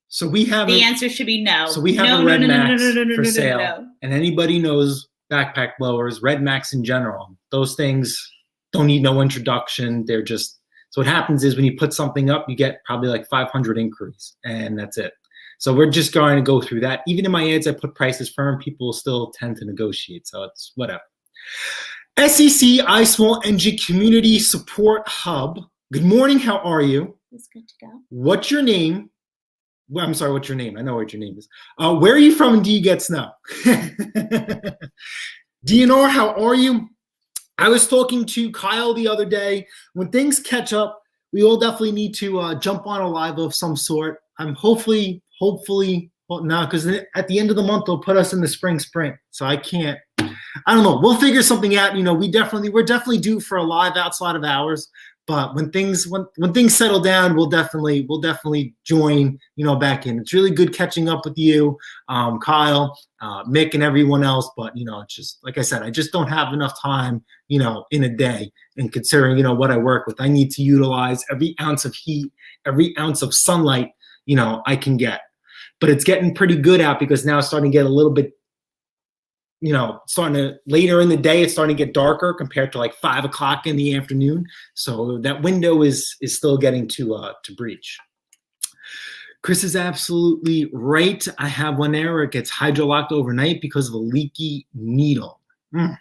So we have the answer should be no. So we have a Red Max for sale, and anybody knows backpack blowers, Red Max in general. Those things don't need no introduction. They're just, so what happens is when you put something up, you get probably like 500 inquiries, and that's it. So we're just going to go through that. Even in my ads, I put prices firm. People still tend to negotiate, so it's whatever. SEC iSmall Engine Community Support Hub. Good morning. How are you? It's good to go. What's your name? Well, I'm sorry, what's your name? I know what your name is. Where are you from and do you get snow? DNR, how are you? I was talking to Kyle the other day. When things catch up, we all definitely need to jump on a live of some sort. I'm hopefully, well, no, because at the end of the month, they'll put us in the spring sprint. So I can't, I don't know. We'll figure something out. You know, we're definitely due for a live outside of hours. But when things settle down, we'll definitely join, you know, back in. It's really good catching up with you, Kyle, Mick, and everyone else. But you know, it's just like I said, I just don't have enough time, you know, in a day. And considering, you know, what I work with, I need to utilize every ounce of heat, every ounce of sunlight, you know, I can get. But it's getting pretty good out because now it's starting to get a little bit, you know, later in the day, it's starting to get darker compared to like 5 o'clock in the afternoon. So that window is still getting to breach. Chris is absolutely right. I have one error. It gets hydrolocked overnight because of a leaky needle. I'm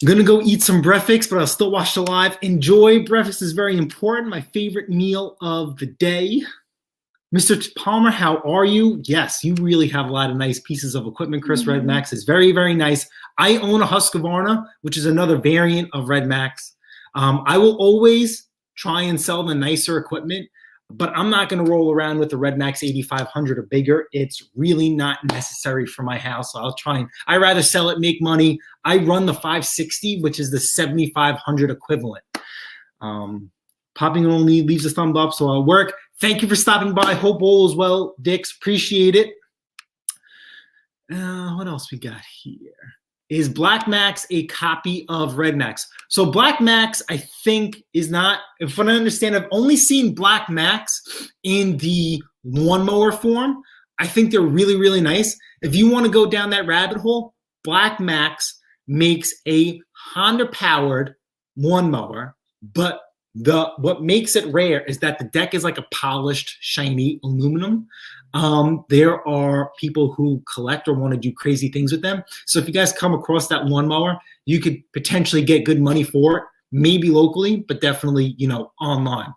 going to go eat some breakfast, but I'll still watch the live. Enjoy. Breakfast is very important. My favorite meal of the day. Mr. Palmer, how are you? Yes, you really have a lot of nice pieces of equipment, Chris. Red Max is very, very nice. I own a Husqvarna, which is another variant of Red Max. I will always try and sell the nicer equipment, but I'm not going to roll around with the Red Max 8500 or bigger. It's really not necessary for my house. So I'd rather sell it, make money. I run the 560, which is the 7500 equivalent. Popping only leaves a thumb up, so I'll work. Thank you for stopping by. Hope all is well, Dix. Appreciate it. What else we got here? Is Black Max a copy of Red Max? So Black Max, I think, is not, if I understand, I've only seen Black Max in the lawnmower form. I think they're really, really nice. If you want to go down that rabbit hole, Black Max makes a Honda-powered lawnmower, but what makes it rare is that the deck is like a polished, shiny aluminum. There are people who collect or want to do crazy things with them. So if you guys come across that lawnmower, you could potentially get good money for it, maybe locally, but definitely, you know, online.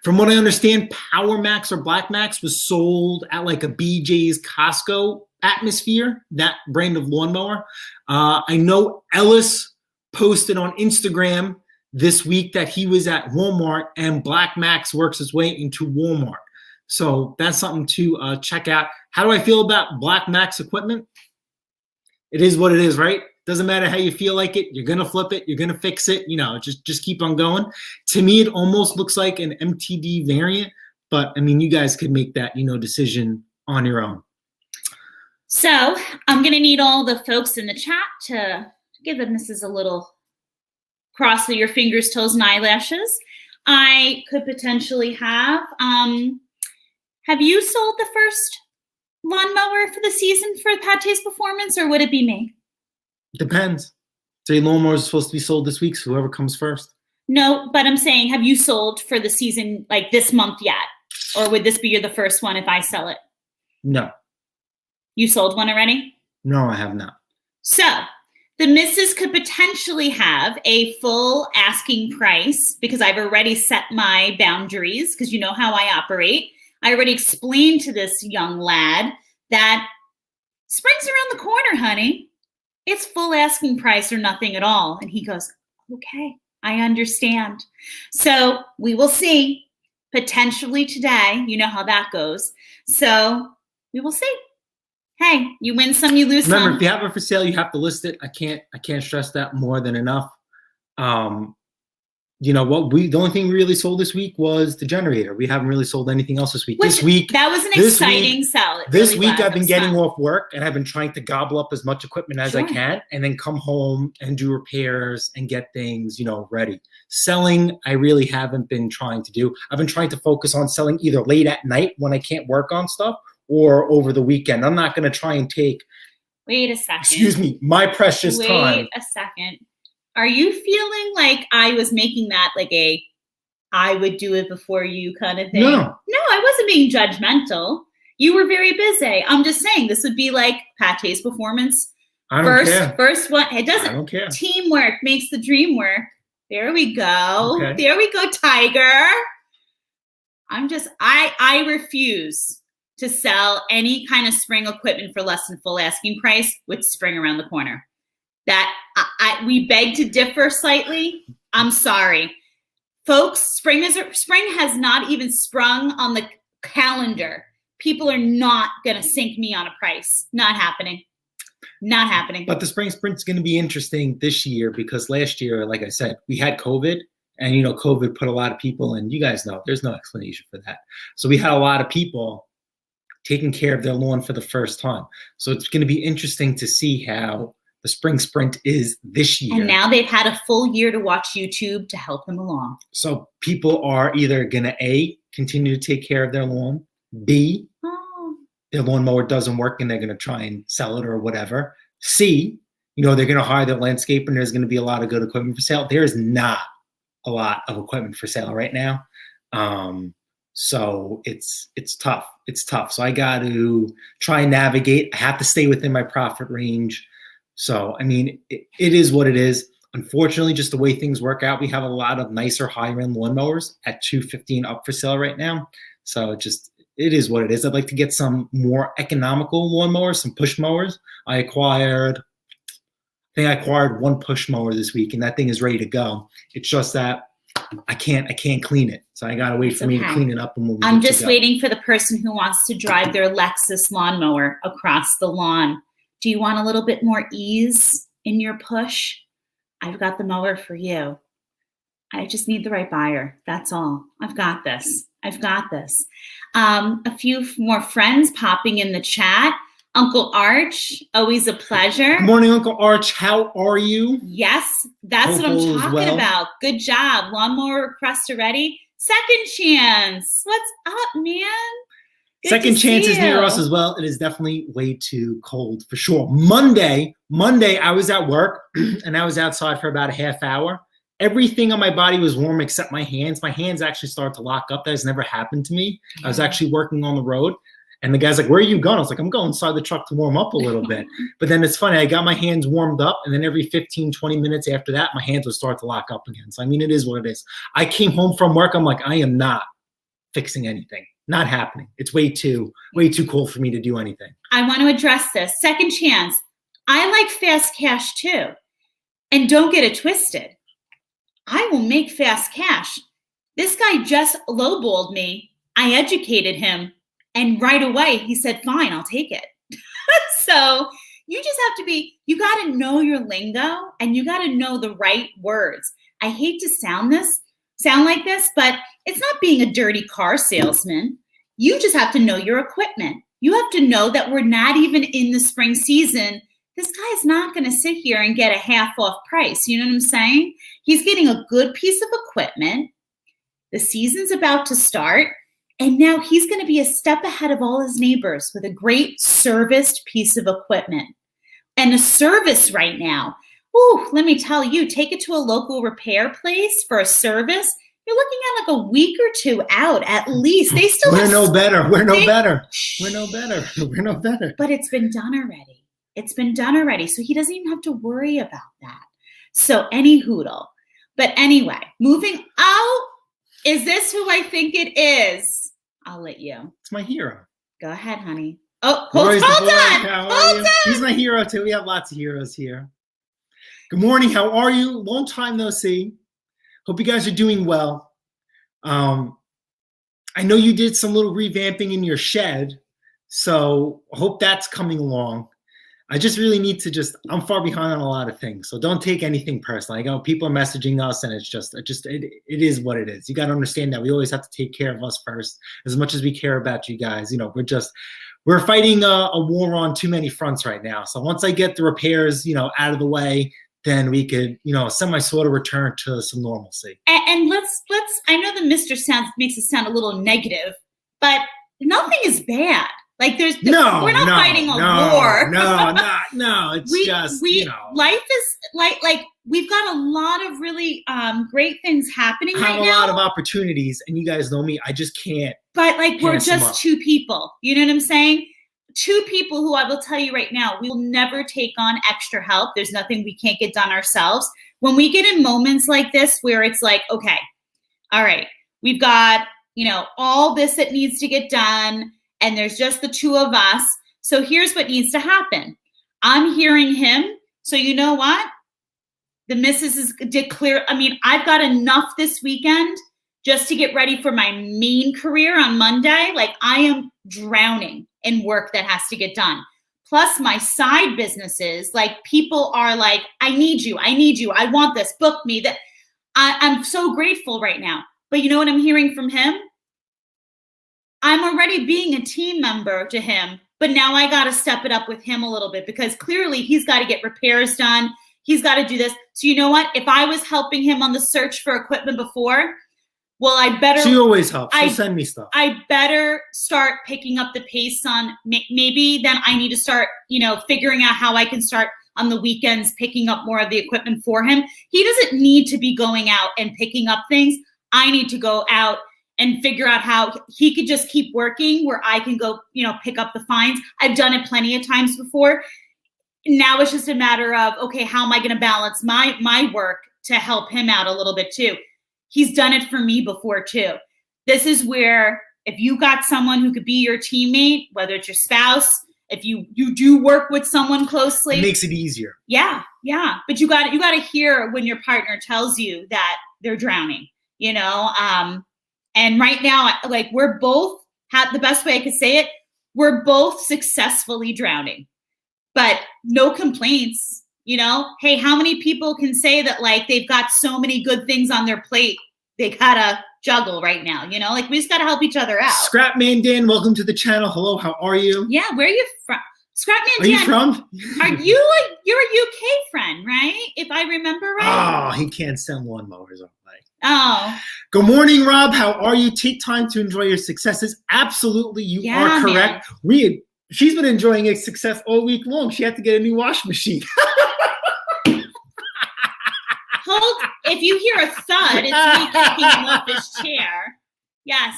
From what I understand, Power Max or Black Max was sold at like a BJ's Costco atmosphere, that brand of lawnmower. I know Ellis posted on Instagram this week that he was at Walmart and Black Max works its way into Walmart. So that's something to check out. How do I feel about Black Max equipment? It is what it is, right? Doesn't matter how you feel like it. You're going to flip it. You're going to fix it. You know, just keep on going. To me, it almost looks like an MTD variant, but I mean, you guys could make that, you know, decision on your own. So I'm going to need all the folks in the chat to give the missus a little cross of your fingers, toes, and eyelashes. I could potentially have you sold the first lawnmower for the season for Pate's Performance, or would it be me? Depends. 3 lawnmowers are supposed to be sold this week, so whoever comes first. No, but I'm saying, have you sold for the season, like this month yet? Or would this be the first one if I sell it? No. You sold one already? No, I have not. So the missus could potentially have a full asking price because I've already set my boundaries because you know how I operate. I already explained to this young lad that spring's around the corner, honey. It's full asking price or nothing at all. And he goes, okay, I understand. So we will see potentially today. You know how that goes. So we will see. Hey, you win some, you lose some. Remember, if you have it for sale, you have to list it. I can't stress that more than enough. you know what? The only thing we really sold this week was the generator. We haven't really sold anything else this week. This week, that was an exciting sell. It this really week was. I've been It was getting fun. off work and I've been trying to gobble up as much equipment as I Sure. can, and then come home and do repairs and get things, you know, ready. Selling, I really haven't been trying to do. I've been trying to focus on selling either late at night when I can't work on stuff or over the weekend. I'm not going to try and take, Wait a second. excuse me, my precious time. Wait a second. Are you feeling like I was making that like a I would do it before you kind of thing? No. No, I wasn't being judgmental. You were very busy. I'm just saying this would be like Pate's performance. I don't care. First one. It I doesn't. don't care. Teamwork makes the dream work. There we go. Okay. There we go, Tiger. I refuse to sell any kind of spring equipment for less than full asking price with spring around the corner. That we beg to differ slightly. I'm sorry. Folks, spring has not even sprung on the calendar. People are not going to sink me on a price. Not happening. Not happening. But the spring sprint's going to be interesting this year because last year, like I said, we had COVID, and you know, COVID put a lot of people, and you guys know there's no explanation for that. So we had a lot of people taking care of their lawn for the first time. So it's going to be interesting to see how the spring sprint is this year. And now they've had a full year to watch YouTube to help them along. So people are either going to A, continue to take care of their lawn, B, their lawnmower doesn't work and they're going to try and sell it or whatever. C, you know, they're going to hire their landscaper and there's going to be a lot of good equipment for sale. There is not a lot of equipment for sale right now. So it's tough. It's tough. So I got to try and navigate. I have to stay within my profit range. So, I mean, it is what it is. Unfortunately, just the way things work out, we have a lot of nicer higher-end lawnmowers at $215 up for sale right now. So it is what it is. I'd like to get some more economical lawnmowers, some push mowers. I acquired one push mower this week, and that thing is ready to go. It's just that I can't clean it. So I gotta wait for me to clean it up, and we'll be I'm good to just go. waiting for the person who wants to drive their Lexus lawnmower across the lawn. Do you want a little bit more ease in your push? I've got the mower for you. I just need the right buyer. That's all. I've got this. A few more friends popping in the chat. Uncle Arch, always a pleasure. Good morning, Uncle Arch. How are you? Yes, that's what I'm Hope all is talking well. about. Good job. Lawnmower request already. Second chance. What's up, man? Good Second to see chance is near you. us as well. It is definitely way too cold for sure. Monday, I was at work and I was outside for about a half hour. Everything on my body was warm except my hands. My hands actually started to lock up. That has never happened to me. I was actually working on the road. And the guy's like, where are you going? I was like, I'm going inside the truck to warm up a little bit. But then it's funny. I got my hands warmed up. And then every 15, 20 minutes after that, my hands would start to lock up again. So, I mean, it is what it is. I came home from work. I'm like, I am not fixing anything. Not happening. It's way too cold for me to do anything. I want to address this. Second chance. I like fast cash too. And don't get it twisted. I will make fast cash. This guy just lowballed me. I educated him. And right away, he said, fine, I'll take it. So you just have to you got to know your lingo and you got to know the right words. I hate to sound like this, but it's not being a dirty car salesman. You just have to know your equipment. You have to know that we're not even in the spring season. This guy's not going to sit here and get a half off price. You know what I'm saying? He's getting a good piece of equipment. The season's about to start. And now he's going to be a step ahead of all his neighbors with a great serviced piece of equipment. And a service right now, let me tell you, take it to a local repair place for a service. You're looking at like a week or two out at least. They still We're no better. But it's been done already. So he doesn't even have to worry about that. So any hoodle. But anyway, moving out. Is this who I think it is? I'll let you. It's my hero. Go ahead, honey. Oh, hold on. He's my hero too. We have lots of heroes here. Good morning. How are you? Long time no see. Hope you guys are doing well. I know you did some little revamping in your shed, so I hope that's coming along. I just really need to I'm far behind on a lot of things. So don't take anything personal. People are messaging us and it is what it is. You got to understand that we always have to take care of us first as much as we care about you guys. We're fighting a war on too many fronts right now. So once I get the repairs, out of the way, then we could, sort of return to some normalcy. And let's, I know the Mr. makes it sound a little negative, but nothing is bad. Like we're not fighting a war. No. It's life is like we've got a lot of really great things happening right now. I have a lot of opportunities, and you guys know me. I just can't. But we're just two people. You know what I'm saying? Two people who I will tell you right now, we will never take on extra help. There's nothing we can't get done ourselves. When we get in moments like this where it's like, okay, all right, we've got, all this that needs to get done, and there's just the two of us. So here's what needs to happen. I'm hearing him. So you know what? The missus is declared. I've got enough this weekend just to get ready for my main career on Monday. Like I am drowning in work that has to get done. Plus my side businesses, like people are like, I need you. I want this, book me. That I'm so grateful right now. But you know what I'm hearing from him? I'm already being a team member to him, but now I got to step it up with him a little bit because clearly he's got to get repairs done. He's got to do this. So you know what? If I was helping him on the search for equipment before, well, I better. She always helps. She'll send me stuff. I better start picking up the pace on maybe then I need to start, figuring out how I can start on the weekends, picking up more of the equipment for him. He doesn't need to be going out and picking up things. I need to go out and figure out how he could just keep working where I can go, pick up the fines. I've done it plenty of times before. Now it's just a matter of, okay, how am I going to balance my work to help him out a little bit too? He's done it for me before too. This is where if you got someone who could be your teammate, whether it's your spouse, if you do work with someone closely, it makes it easier. Yeah. But you got to hear when your partner tells you that they're drowning, and right now, like we're both the best way I could say it, we're both successfully drowning, but no complaints, Hey, how many people can say that like they've got so many good things on their plate they gotta juggle right now, Like we just gotta help each other out. Scrapman Dan, welcome to the channel. Hello, how are you? Yeah, where are you from? Scrapman Dan. Are you from? You're a UK friend, right? If I remember right. Oh, he can't send lawnmowers all night. Oh. Good morning, Rob. How are you? Take time to enjoy your successes. Absolutely, you are correct. Man. She's been enjoying its success all week long. She had to get a new washing machine. If you hear a thud, it's me kicking him off his chair. Yes.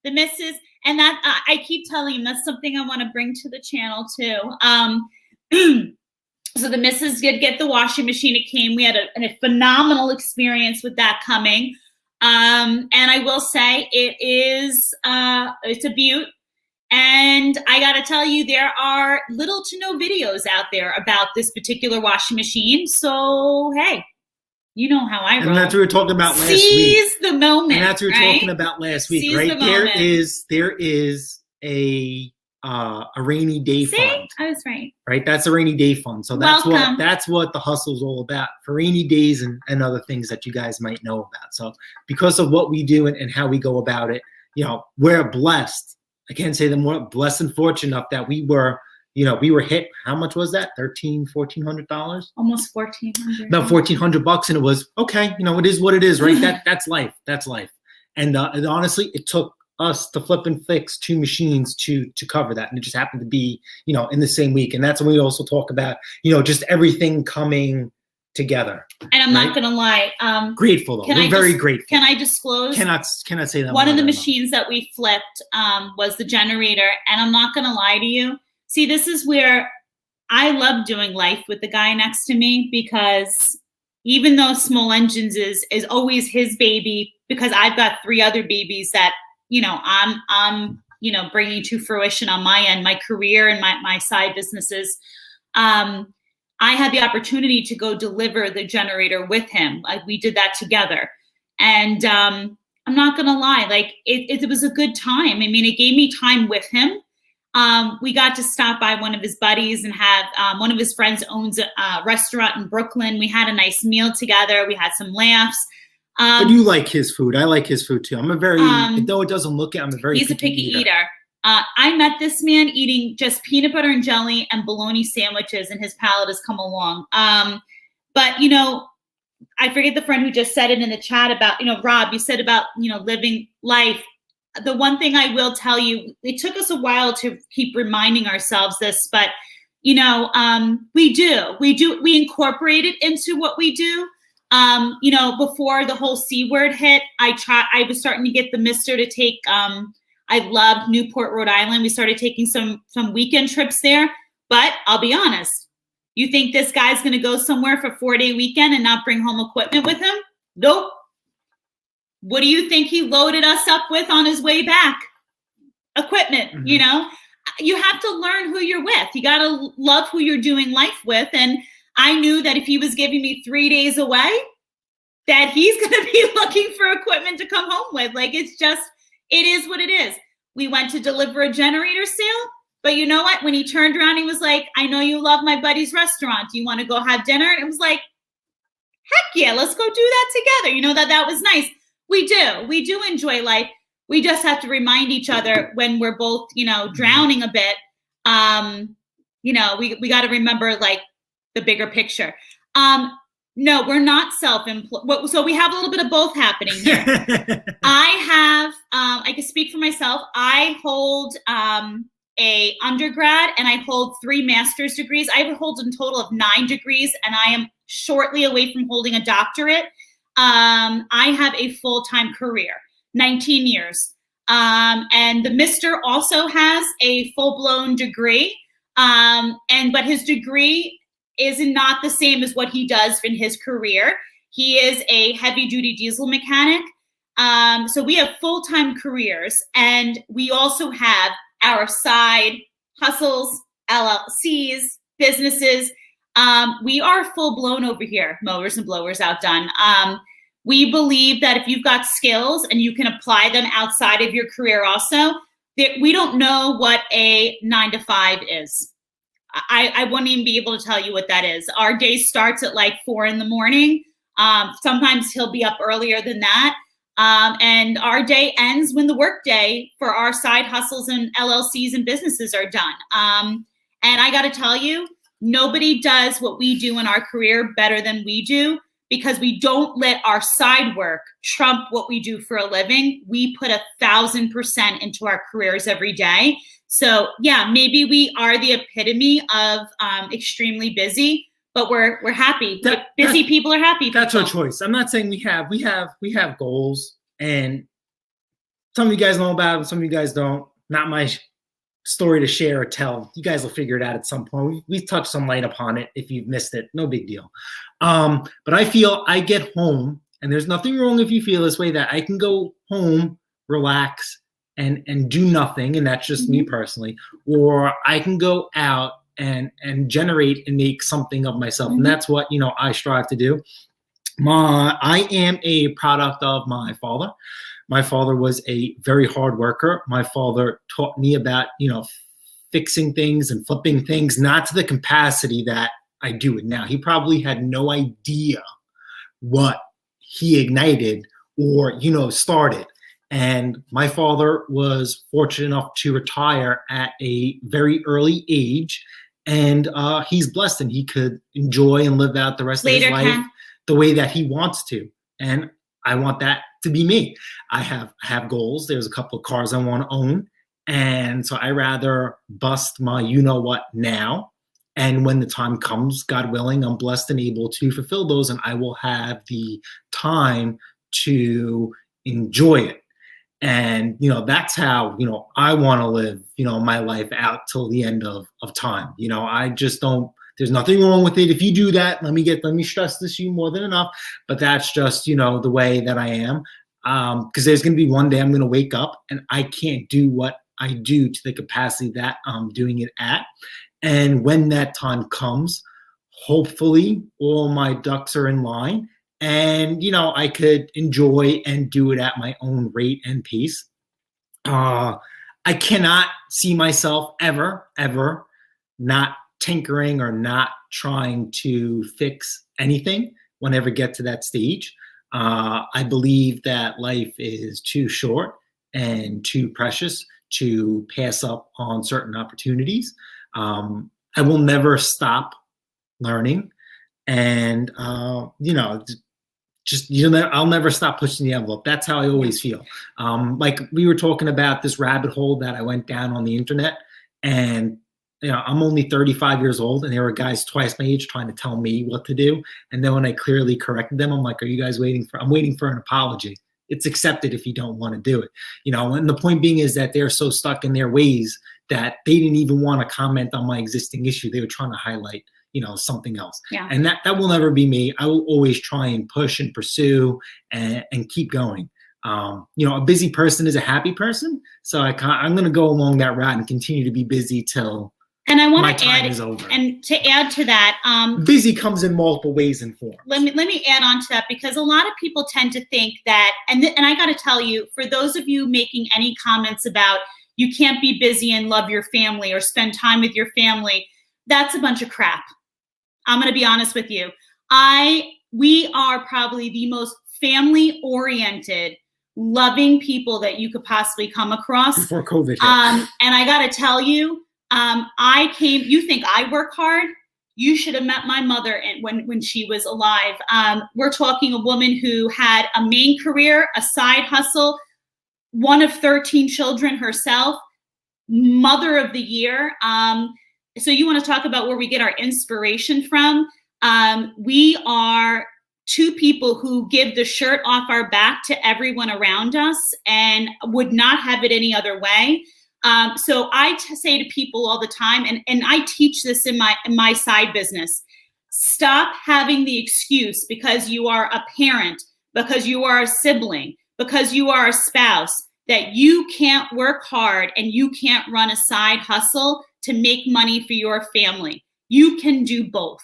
The missus, and that I keep telling him that's something I want to bring to the channel too. So the missus did get the washing machine. It came. We had a phenomenal experience with that coming. And I will say it's a beaut. And I got to tell you, there are little to no videos out there about this particular washing machine. So, hey, you know how I roll. And that's what we were talking about last week. Seize the moment. And that's what we were talking about last week, Seize right? The There is a rainy day fund. I was right. Right? That's a rainy day fund. So that's what the hustle is all about, for rainy days and other things that you guys might know about. So because of what we do and how we go about it, we're blessed. I can't say that more blessed and fortunate enough that we were hit. How much was that? $1,400? Almost $1,400. About $1,400, and it was okay. It is what it is, right? That's life. That's life. And honestly, it took us to flip and fix 2 machines to cover that, and it just happened to be in the same week. And that's when we also talk about just everything coming together. And I'm not gonna lie. Grateful though. We're very grateful. Can I disclose? Cannot say that. One of the machines that we flipped was the generator, and I'm not gonna lie to you. See, this is where I love doing life with the guy next to me, because even though Small Engines is always his baby, because I've got 3 other babies that I'm bringing to fruition on my end, my career and my side businesses. I had the opportunity to go deliver the generator with him. Like we did that together. And I'm not going to lie, like it was a good time. I mean, it gave me time with him. We got to stop by one of his buddies and have one of his friends owns a restaurant in Brooklyn. We had a nice meal together. We had some laughs. But you like his food. I like his food too. I'm a very, though it doesn't look it, I'm a very he's a picky eater. I met this man eating just peanut butter and jelly and bologna sandwiches, and his palate has come along. But, you know, I forget the friend who just said it in the chat about, you know, Rob, you said about, you know, living life. The one thing I will tell you, it took us a while to keep reminding ourselves this, but, you know, we incorporate it into what we do. You know, before the whole C word hit, I was starting to get the mister to take, I loved Newport, Rhode Island. We started taking some weekend trips there, but I'll be honest. You think this guy's going to go somewhere for a 4-day weekend and not bring home equipment with him? Nope. What do you think he loaded us up with on his way back? Equipment, you know? You have to learn who you're with. You got to love who you're doing life with. And I knew that if he was giving me 3 days away, that he's going to be looking for equipment to come home with. Like, it's just, it is what it is. We went to deliver a generator sale. But you know what? When he turned around, he was like, I know you love my buddy's restaurant. Do you want to go have dinner? And it was like, heck yeah, let's go do that together. You know, that was nice. We do enjoy life. We just have to remind each other when we're both, you know, drowning a bit. You know, we got to remember like the bigger picture. No, we're not self-employed. So we have a little bit of both happening here. I can speak for myself. I hold, a undergrad and I hold 3 master's degrees. I hold a total of 9 degrees, and I am shortly away from holding a doctorate. I have a full-time career, 19 years. And the mister also has a full-blown degree. But his degree is not the same as what he does in his career. He is a heavy-duty diesel mechanic. So we have full-time careers, and we also have our side hustles, LLCs, businesses. We are full blown over here, mowers and blowers outdone. We believe that if you've got skills and you can apply them outside of your career also, that we don't know what a 9-to-5 is. I wouldn't even be able to tell you what that is. Our day starts at like 4 a.m. Sometimes he'll be up earlier than that. And our day ends when the work day for our side hustles and LLCs and businesses are done. And I got to tell you, nobody does what we do in our career better than we do, because we don't let our side work trump what we do for a living. We put 1,000% into our careers every day. So yeah, maybe we are the epitome of extremely busy, but we're happy. Busy people are happy people. That's our choice. I'm not saying we have goals, and some of you guys know about them, some of you guys don't. Not my story to share or tell. You guys will figure it out at some point. We've touched some light upon it. If you've missed it, no big deal. But I feel I get home, and there's nothing wrong if you feel this way, that I can go home, relax, and do nothing, and that's just me personally. Or I can go out and generate and make something of myself. And that's what, you know, I strive to do. I am a product of my father. My father was a very hard worker. My father taught me about, you know, fixing things and flipping things, not to the capacity that I do it now. He probably had no idea what he ignited or, you know, started. And my father was fortunate enough to retire at a very early age. And he's blessed, and he could enjoy and live out the rest of his life the way that he wants to. And I want that to be me. I have goals. There's a couple of cars I want to own. And so I rather bust my you-know-what now. And when the time comes, God willing, I'm blessed and able to fulfill those, and I will have the time to enjoy it. And, you know, that's how, you know, I want to live, you know, my life out till the end of time. You know, I just don't, there's nothing wrong with it. If you do that, let me stress this to you more than enough, but that's just, you know, the way that I am. Because there's going to be one day I'm going to wake up and I can't do what I do to the capacity that I'm doing it at. And when that time comes, hopefully all my ducks are in line. And, you know, I could enjoy and do it at my own rate and pace. I cannot see myself ever not tinkering or not trying to fix anything when I ever get to that stage. I believe that life is too short and too precious to pass up on certain opportunities. I will never stop learning, and I'll never stop pushing the envelope. That's how I always feel. Like we were talking about this rabbit hole that I went down on the internet, and I'm only 35 years old, and there were guys twice my age trying to tell me what to do. And then when I clearly corrected them, I'm like, "Are you guys waiting for?" I'm waiting for an apology. It's accepted if you don't want to do it, And the point being is that they're so stuck in their ways that they didn't even want to comment on my existing issue. They were trying to highlight, something else. Yeah. And that will never be me. I will always try and push and pursue and keep going. A busy person is a happy person. So I'm going to go along that route and continue to be busy till and I want my to time add, is over. And to add to that, busy comes in multiple ways and forms. Let me add on to that, because a lot of people tend to think that, and I got to tell you, for those of you making any comments about you can't be busy and love your family or spend time with your family, that's a bunch of crap. I'm going to be honest with you. We are probably the most family-oriented, loving people that you could possibly come across. Before COVID hit. And I got to tell you, you think I work hard? You should have met my mother when she was alive. We're talking a woman who had a main career, a side hustle, one of 13 children herself, mother of the year. So you want to talk about where we get our inspiration from? We are two people who give the shirt off our back to everyone around us and would not have it any other way. So I say to people all the time, and I teach this in my side business: stop having the excuse because you are a parent, because you are a sibling, because you are a spouse, that you can't work hard and you can't run a side hustle to make money for your family. You can do both.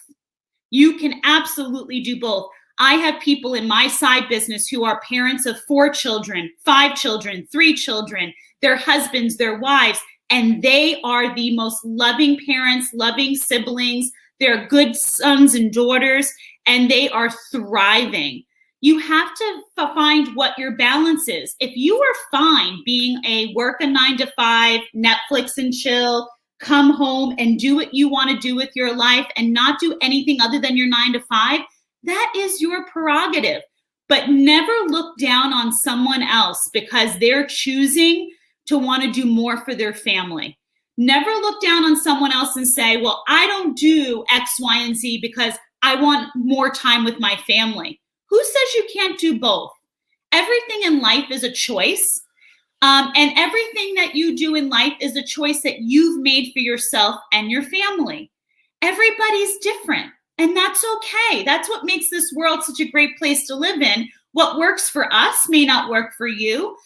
You can absolutely do both. I have people in my side business who are parents of 4 children, 5 children, 3 children, their husbands, their wives, and they are the most loving parents, loving siblings. They're good sons and daughters, and they are thriving. You have to find what your balance is. If you are fine being work a 9-to-5, Netflix and chill, come home and do what you want to do with your life and not do anything other than your 9-to-5, that is your prerogative. But never look down on someone else because they're choosing to want to do more for their family. Never look down on someone else and say, well, I don't do X, Y, and Z because I want more time with my family. Who says you can't do both? Everything in life is a choice. And everything that you do in life is a choice that you've made for yourself and your family. Everybody's different, and that's okay. That's what makes this world such a great place to live in. What works for us may not work for you.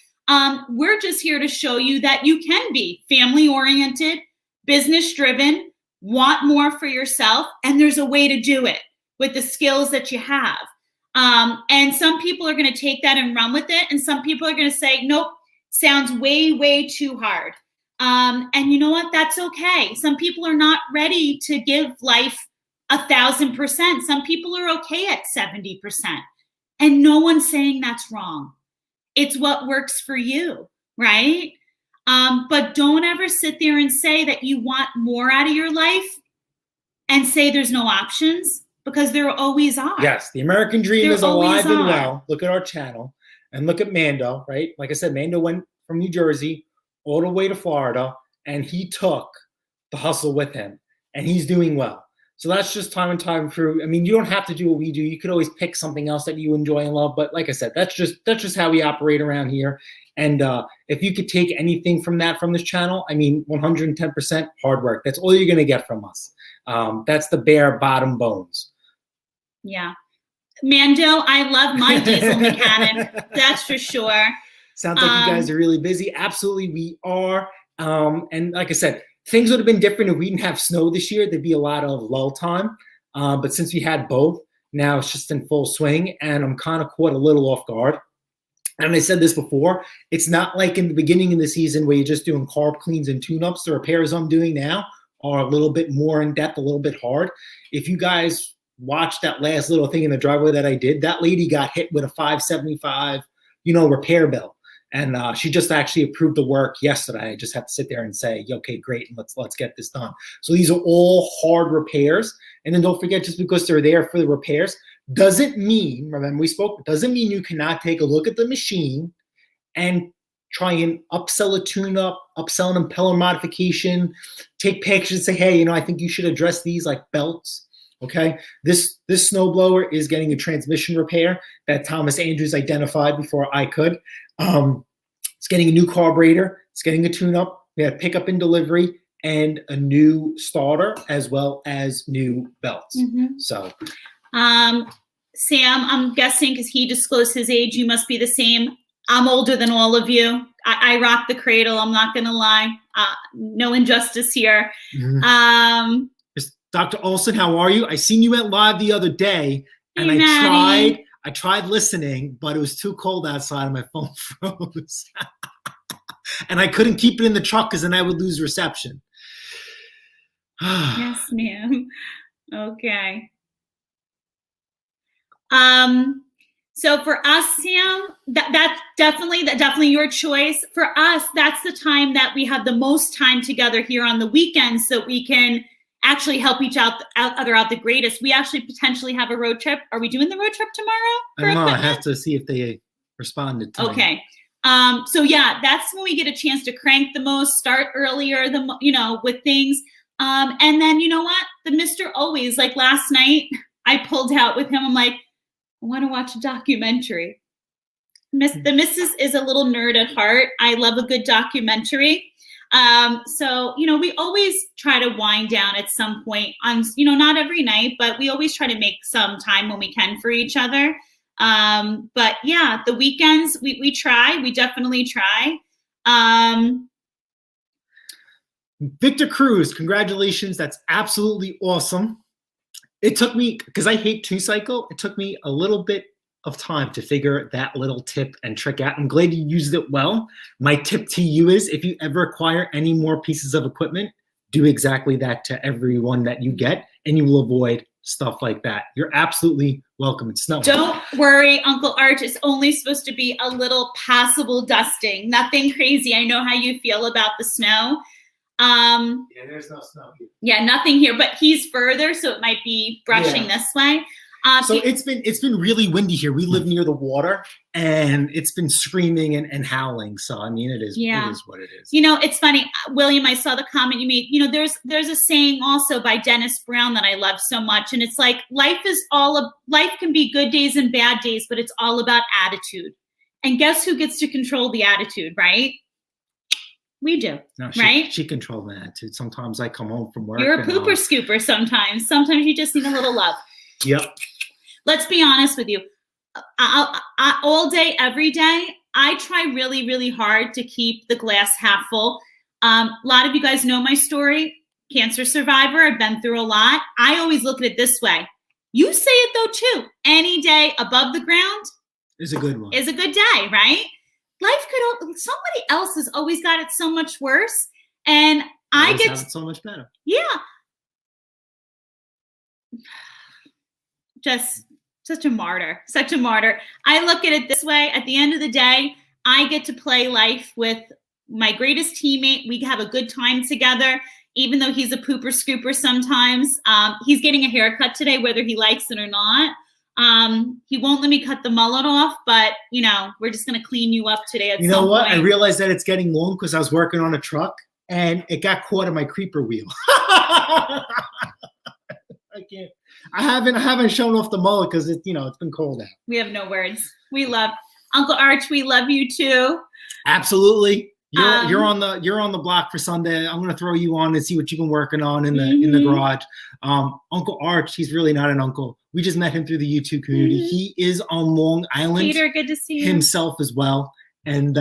We're just here to show you that you can be family-oriented, business-driven, want more for yourself, and there's a way to do it with the skills that you have. And some people are going to take that and run with it, and some people are going to say, nope, sounds way, way too hard. And you know what? That's okay. Some people are not ready to give life 1,000%. Some people are okay at 70%. And no one's saying that's wrong. It's what works for you, right? But don't ever sit there and say that you want more out of your life and say there's no options, because there always are. Yes, the American dream is alive and well. Look at our channel and look at Mando, right? Like I said, Mando went from New Jersey all the way to Florida, and he took the hustle with him, and he's doing well. So that's just time and time through. I mean, you don't have to do what we do. You could always pick something else that you enjoy and love. But like I said, that's just how we operate around here. And if you could take anything from this channel, I mean, 110% hard work. That's all you're going to get from us. That's the bare bottom bones. Yeah. Mando, I love my diesel mechanic. That's for sure. Sounds like you guys are really busy. Absolutely, we are. And like I said, things would have been different if we didn't have snow this year. There'd be a lot of lull time. But since we had both, now it's just in full swing, and I'm kind of caught a little off guard. And I said this before, it's not like in the beginning of the season where you're just doing carb cleans and tune-ups. The repairs I'm doing now are a little bit more in depth, a little bit hard. If you guys watched that last little thing in the driveway that I did, that lady got hit with a $575, repair bill. And she just actually approved the work yesterday. I just have to sit there and say, okay, great, and let's get this done. So these are all hard repairs. And then don't forget, just because they're there for the repairs, doesn't mean, remember we spoke, doesn't mean you cannot take a look at the machine and try and upsell a tune-up, upsell an impeller modification, take pictures and say, hey, I think you should address these like belts, okay? This snowblower is getting a transmission repair that Thomas Andrews identified before I could. It's getting a new carburetor. It's getting a tune-up. We have pickup and delivery and a new starter as well as new belts. So Sam, I'm guessing because he disclosed his age, you must be the same. I'm older than all of you. I rock the cradle. I'm not going to lie. No injustice here. Dr. Olson, how are you? I seen you went live the other day, and hey, I tried listening, but it was too cold outside and my phone froze. And I couldn't keep it in the truck because then I would lose reception. Yes, ma'am. Okay. So for us, Sam, that's definitely your choice. For us, that's the time that we have the most time together here on the weekends, so we can actually help each other out the greatest. We actually potentially have a road trip. Are we doing the road trip tomorrow? I don't know. I have to see if they responded to me. Okay. So yeah, that's when we get a chance to crank the most, start earlier, with things. And then you know what? The Mr. Always, like last night, I pulled out with him. I'm like, I want to watch a documentary. The missus is a little nerd at heart. I love a good documentary. So, we always try to wind down at some point on, not every night, but we always try to make some time when we can for each other. But yeah, the weekends, we definitely try. Victor Cruz, congratulations. That's absolutely awesome. It took me, because I hate 2-cycle, it took me a little bit of time to figure that little tip and trick out. I'm glad you used it well. My tip to you is, if you ever acquire any more pieces of equipment, do exactly that to everyone that you get, and you will avoid stuff like that. You're absolutely welcome. It's snowing. Don't worry, Uncle Arch. It's only supposed to be a little passable dusting. Nothing crazy. I know how you feel about the snow. Yeah, there's no snow here. Yeah, nothing here, but he's further, so it might be brushing this way. So it's been really windy here. We live near the water, and it's been screaming and howling. So I mean, it is what it is. It's funny, William. I saw the comment you made. There's a saying also by Dennis Brown that I love so much, and it's like life can be good days and bad days, but it's all about attitude. And guess who gets to control the attitude, right? We do, right? She controls my attitude. Sometimes I come home from work. You're a pooper scooper sometimes. Sometimes you just need a little love. Yep. Let's be honest with you. All day, every day, I try really, really hard to keep the glass half full. A lot of you guys know my story. Cancer survivor. I've been through a lot. I always look at it this way. You say it though too. Any day above the ground is a good one. Is a good day, right? Life somebody else has always got it so much worse, and I get it so much better. Yeah. Just such a martyr. I look at it this way. At the end of the day, I get to play life with my greatest teammate. We have a good time together, even though he's a pooper scooper sometimes. He's getting a haircut today, whether he likes it or not. He won't let me cut the mullet off, but we're just going to clean you up today. You know what? I realized that it's getting long because I was working on a truck and it got caught in my creeper wheel. I can't. I haven't shown off the mullet because it's been cold out. We have no words. We love Uncle Arch. We love you too. Absolutely. You're on the block for Sunday. I'm gonna throw you on and see what you've been working on in the garage. Uncle Arch, he's really not an uncle. We just met him through the YouTube community. He is on Long Island. Peter, good to see you. Himself as well, and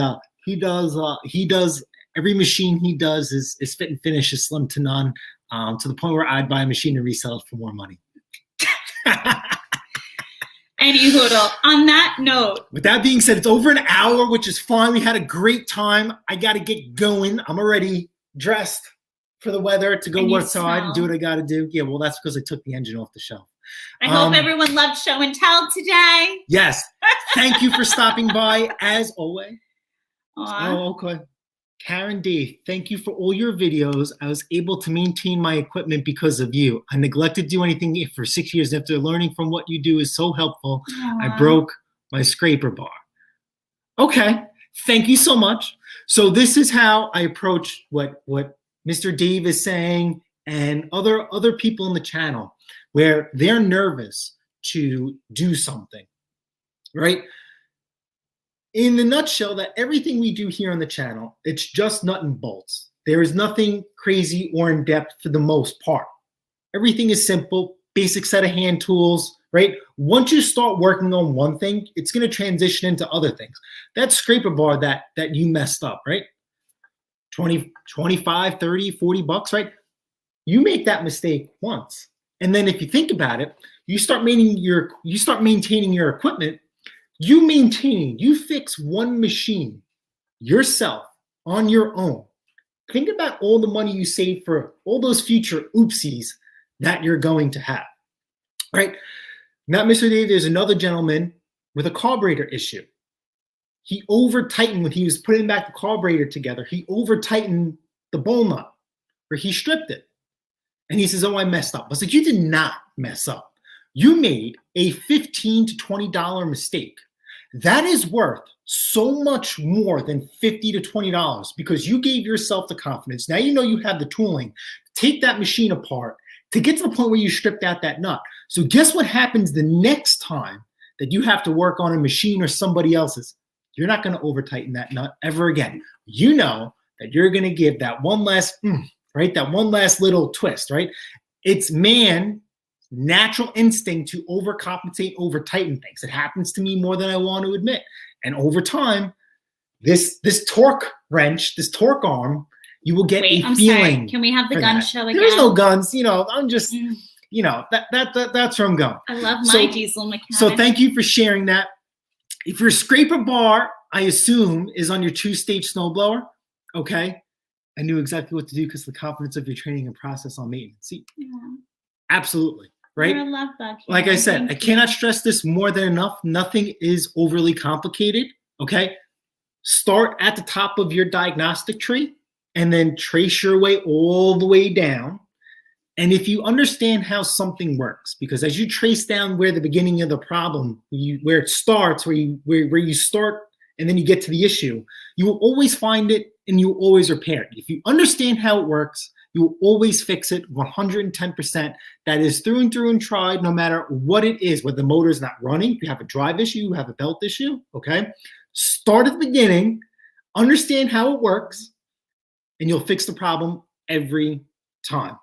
he does every machine he does is fit and finish, is slim to none, to the point where I'd buy a machine and resell it for more money. Anywho, on that note. With that being said, it's over an hour, which is fine. We had a great time. I got to get going. I'm already dressed for the weather to go outside and do what I got to do. Yeah, well, that's because I took the engine off the shelf. I hope everyone loved show and tell today. Yes. Thank you for stopping by, as always. Aww. Oh, okay. Karen Dave, thank you for all your videos. I was able to maintain my equipment because of you. I neglected to do anything for 6 years. After learning from what you do is so helpful, Aww. I broke my scraper bar. Okay, thank you so much. So this is how I approach what Mr. Dave is saying and other people in the channel where they're nervous to do something, right? In the nutshell, that everything we do here on the channel, it's just nut and bolts. There is nothing crazy or in depth for the most part. Everything is simple, basic set of hand tools, right? Once you start working on one thing, it's going to transition into other things. That scraper bar that you messed up, right? 20, 25, 30, 40 bucks, right? You make that mistake once. And then if you think about it, you start maintaining your equipment. You fix one machine yourself on your own. Think about all the money you save for all those future oopsies that you're going to have, right? Now, Mr. Dave, there's another gentleman with a carburetor issue. He over-tightened when he was putting back the carburetor together. He over-tightened the bowl nut, or he stripped it. And he says, oh, I messed up. I was like, you did not mess up. You made a $15 to $20 mistake. That is worth so much more than $50 to $20 because you gave yourself the confidence. Now you know you have the tooling. Take that machine apart to get to the point where you stripped out that nut. So guess what happens the next time that you have to work on a machine or somebody else's? You're not going to over-tighten that nut ever again. You know that you're going to give that one last, right? That one last little twist, right? It's man's natural instinct to overcompensate, over-tighten things. It happens to me more than I want to admit. And over time, this torque wrench, this torque arm, you will get a feeling. Sorry. Can we have the gun show again? There's no guns. You know, I'm just, you know, that's where I'm going. I love my diesel mechanic. So thank you for sharing that. If your scraper bar, I assume, is on your 2-stage snowblower, okay, I knew exactly what to do because the confidence of your training and process on maintenance. See, absolutely. Right? You're a love bug. Like I said, I cannot stress this more than enough. Nothing is overly complicated. Okay. Start at the top of your diagnostic tree and then trace your way all the way down. And if you understand how something works, because as you trace down where the beginning of the problem, where it starts, where you start and then you get to the issue, you will always find it and you will always repair it. If you understand how it works, you will always fix it 110%. That is through and through and tried, no matter what it is, whether the motor is not running, you have a drive issue, you have a belt issue, okay? Start at the beginning, understand how it works, and you'll fix the problem every time.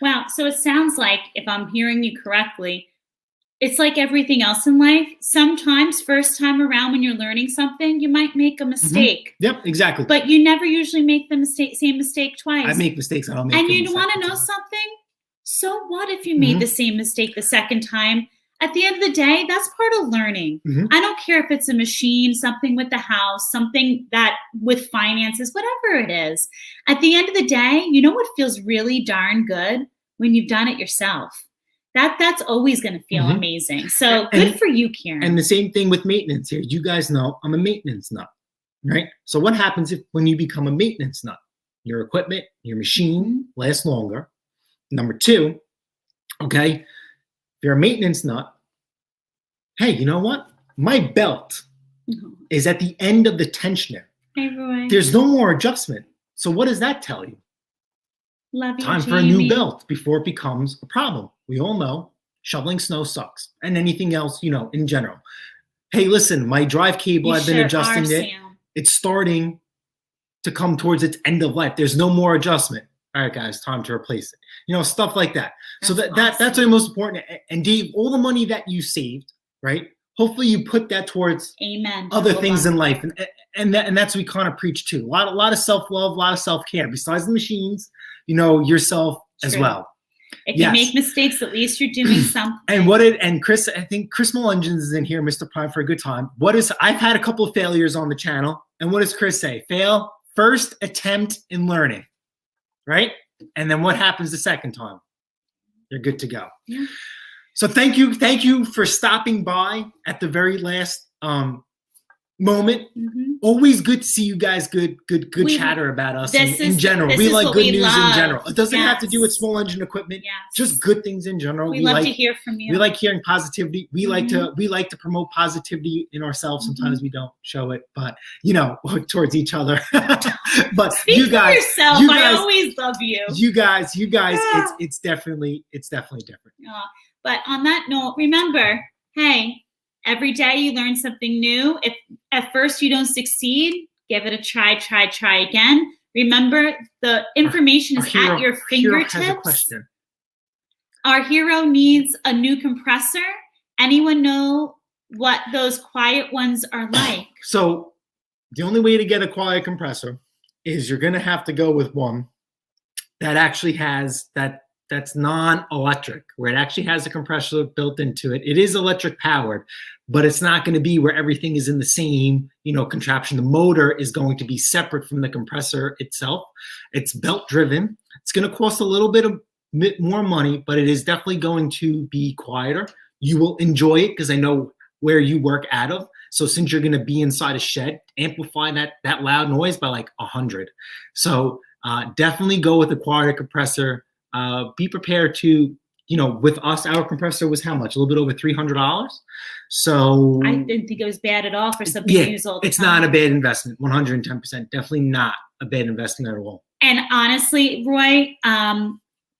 Wow, so it sounds like, if I'm hearing you correctly, it's like everything else in life. Sometimes first time around when you're learning something, you might make a mistake. Yep, exactly. But you never usually make the same mistake twice. I make mistakes. I don't make. And you want to know something? So what if you made the same mistake the second time? At the end of the day, that's part of learning. I don't care if it's a machine, something with the house, something that with finances, whatever it is. At the end of the day, you know what feels really darn good? When you've done it yourself. That's always going to feel amazing. So good for you, Karen. And the same thing with maintenance here. You guys know I'm a maintenance nut, right? So what happens when you become a maintenance nut? Your equipment, your machine lasts longer. Number two, okay, if you're a maintenance nut, hey, you know what? My belt is at the end of the tensioner. Hey, Roy. There's no more adjustment. So what does that tell you? Love you, Time for a new belt before it becomes a problem. We all know shoveling snow sucks and anything else, you know, in general. Hey, listen, my drive cable, I've been adjusting it. It's starting to come towards its end of life. There's no more adjustment. All right, guys, time to replace it. You know, stuff like that. That's that's the most important. And Dave, all the money that you saved, right? Hopefully you put that towards other things in life. And that's what we kind of preach too. A lot of self-love, a lot of self-care. Besides the machines, you know, yourself as well. If you Yes. make mistakes, at least you're doing something. And Chris, I think Chris Mulungins is in here, Mr. Prime, for a good time. I've had a couple of failures on the channel, and what does Chris say? Fail first attempt in learning, right? And then what happens the second time? You're good to go. Yeah. So thank you for stopping by at the very last moment. Mhm. Always good to see you guys. Good We- chatter about us this in is- general. this We is like what good we news in love. general. It doesn't have to do with Yes. small engine equipment. Yes. Just good things in general. We love like to hear from you. we like hearing positivity. We like Mhm. to promote positivity in ourselves. Mm-hmm. Sometimes we don't show it, but towards each other. But Speak you guys, for yourself. you I guys- always love you. you guys, Yeah. it's definitely different. But on that note, remember, hey, every day you learn something new. If at first you don't succeed, give it a try again. Remember, the information is at your Hero fingertips. has a question. Our hero needs a new compressor. Anyone know what those quiet ones are like? So the only way to get a quiet compressor is you're going to have to go with one that actually has that's non-electric, where it actually has a compressor built into it. It is electric powered, but it's not going to be where everything is in the same, contraption. The motor is going to be separate from the compressor itself. It's belt driven. It's going to cost a little bit more money, but it is definitely going to be quieter. You will enjoy it because I know where you work out of. So since you're going to be inside a shed, amplify that loud noise by like 100. So definitely go with a quieter compressor. Be prepared to, with us, our compressor was how much? A little bit over $300. So I didn't think it was bad at all for something yeah, to use all the it's time. not a bad investment. 110%, definitely not a bad investment at all. And honestly, Roy,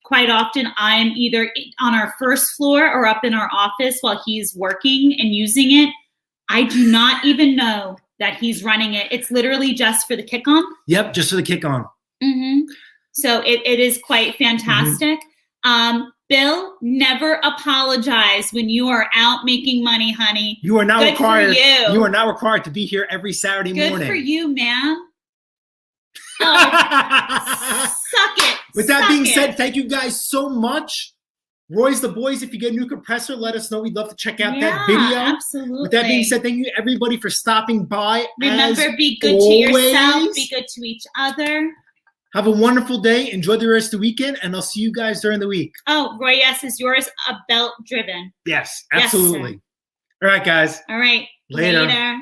quite often I'm either on our first floor or up in our office while he's working and using it. I do not even know that he's running it. It's literally just for the kick on. Yep, just for the kick on. Mm-hmm. So it is quite fantastic. Bill, never apologize when you are out making money, honey. You are not Good required. for you. You are not required to be here every Saturday Good morning. for you, man. Oh, suck it. With that Suck being it. said, thank you guys so much. Roy's the boys. If you get a new compressor, let us know. We'd love to check out that video. Absolutely. With that being said, thank you everybody for stopping by. Remember, be good always, to yourself. Be good to each other. Have a wonderful day. Enjoy the rest of the weekend, and I'll see you guys during the week. Oh, Roy, yes, is yours a belt driven? Yes, Yes, sir. absolutely. All right, guys. All right. Later. Later.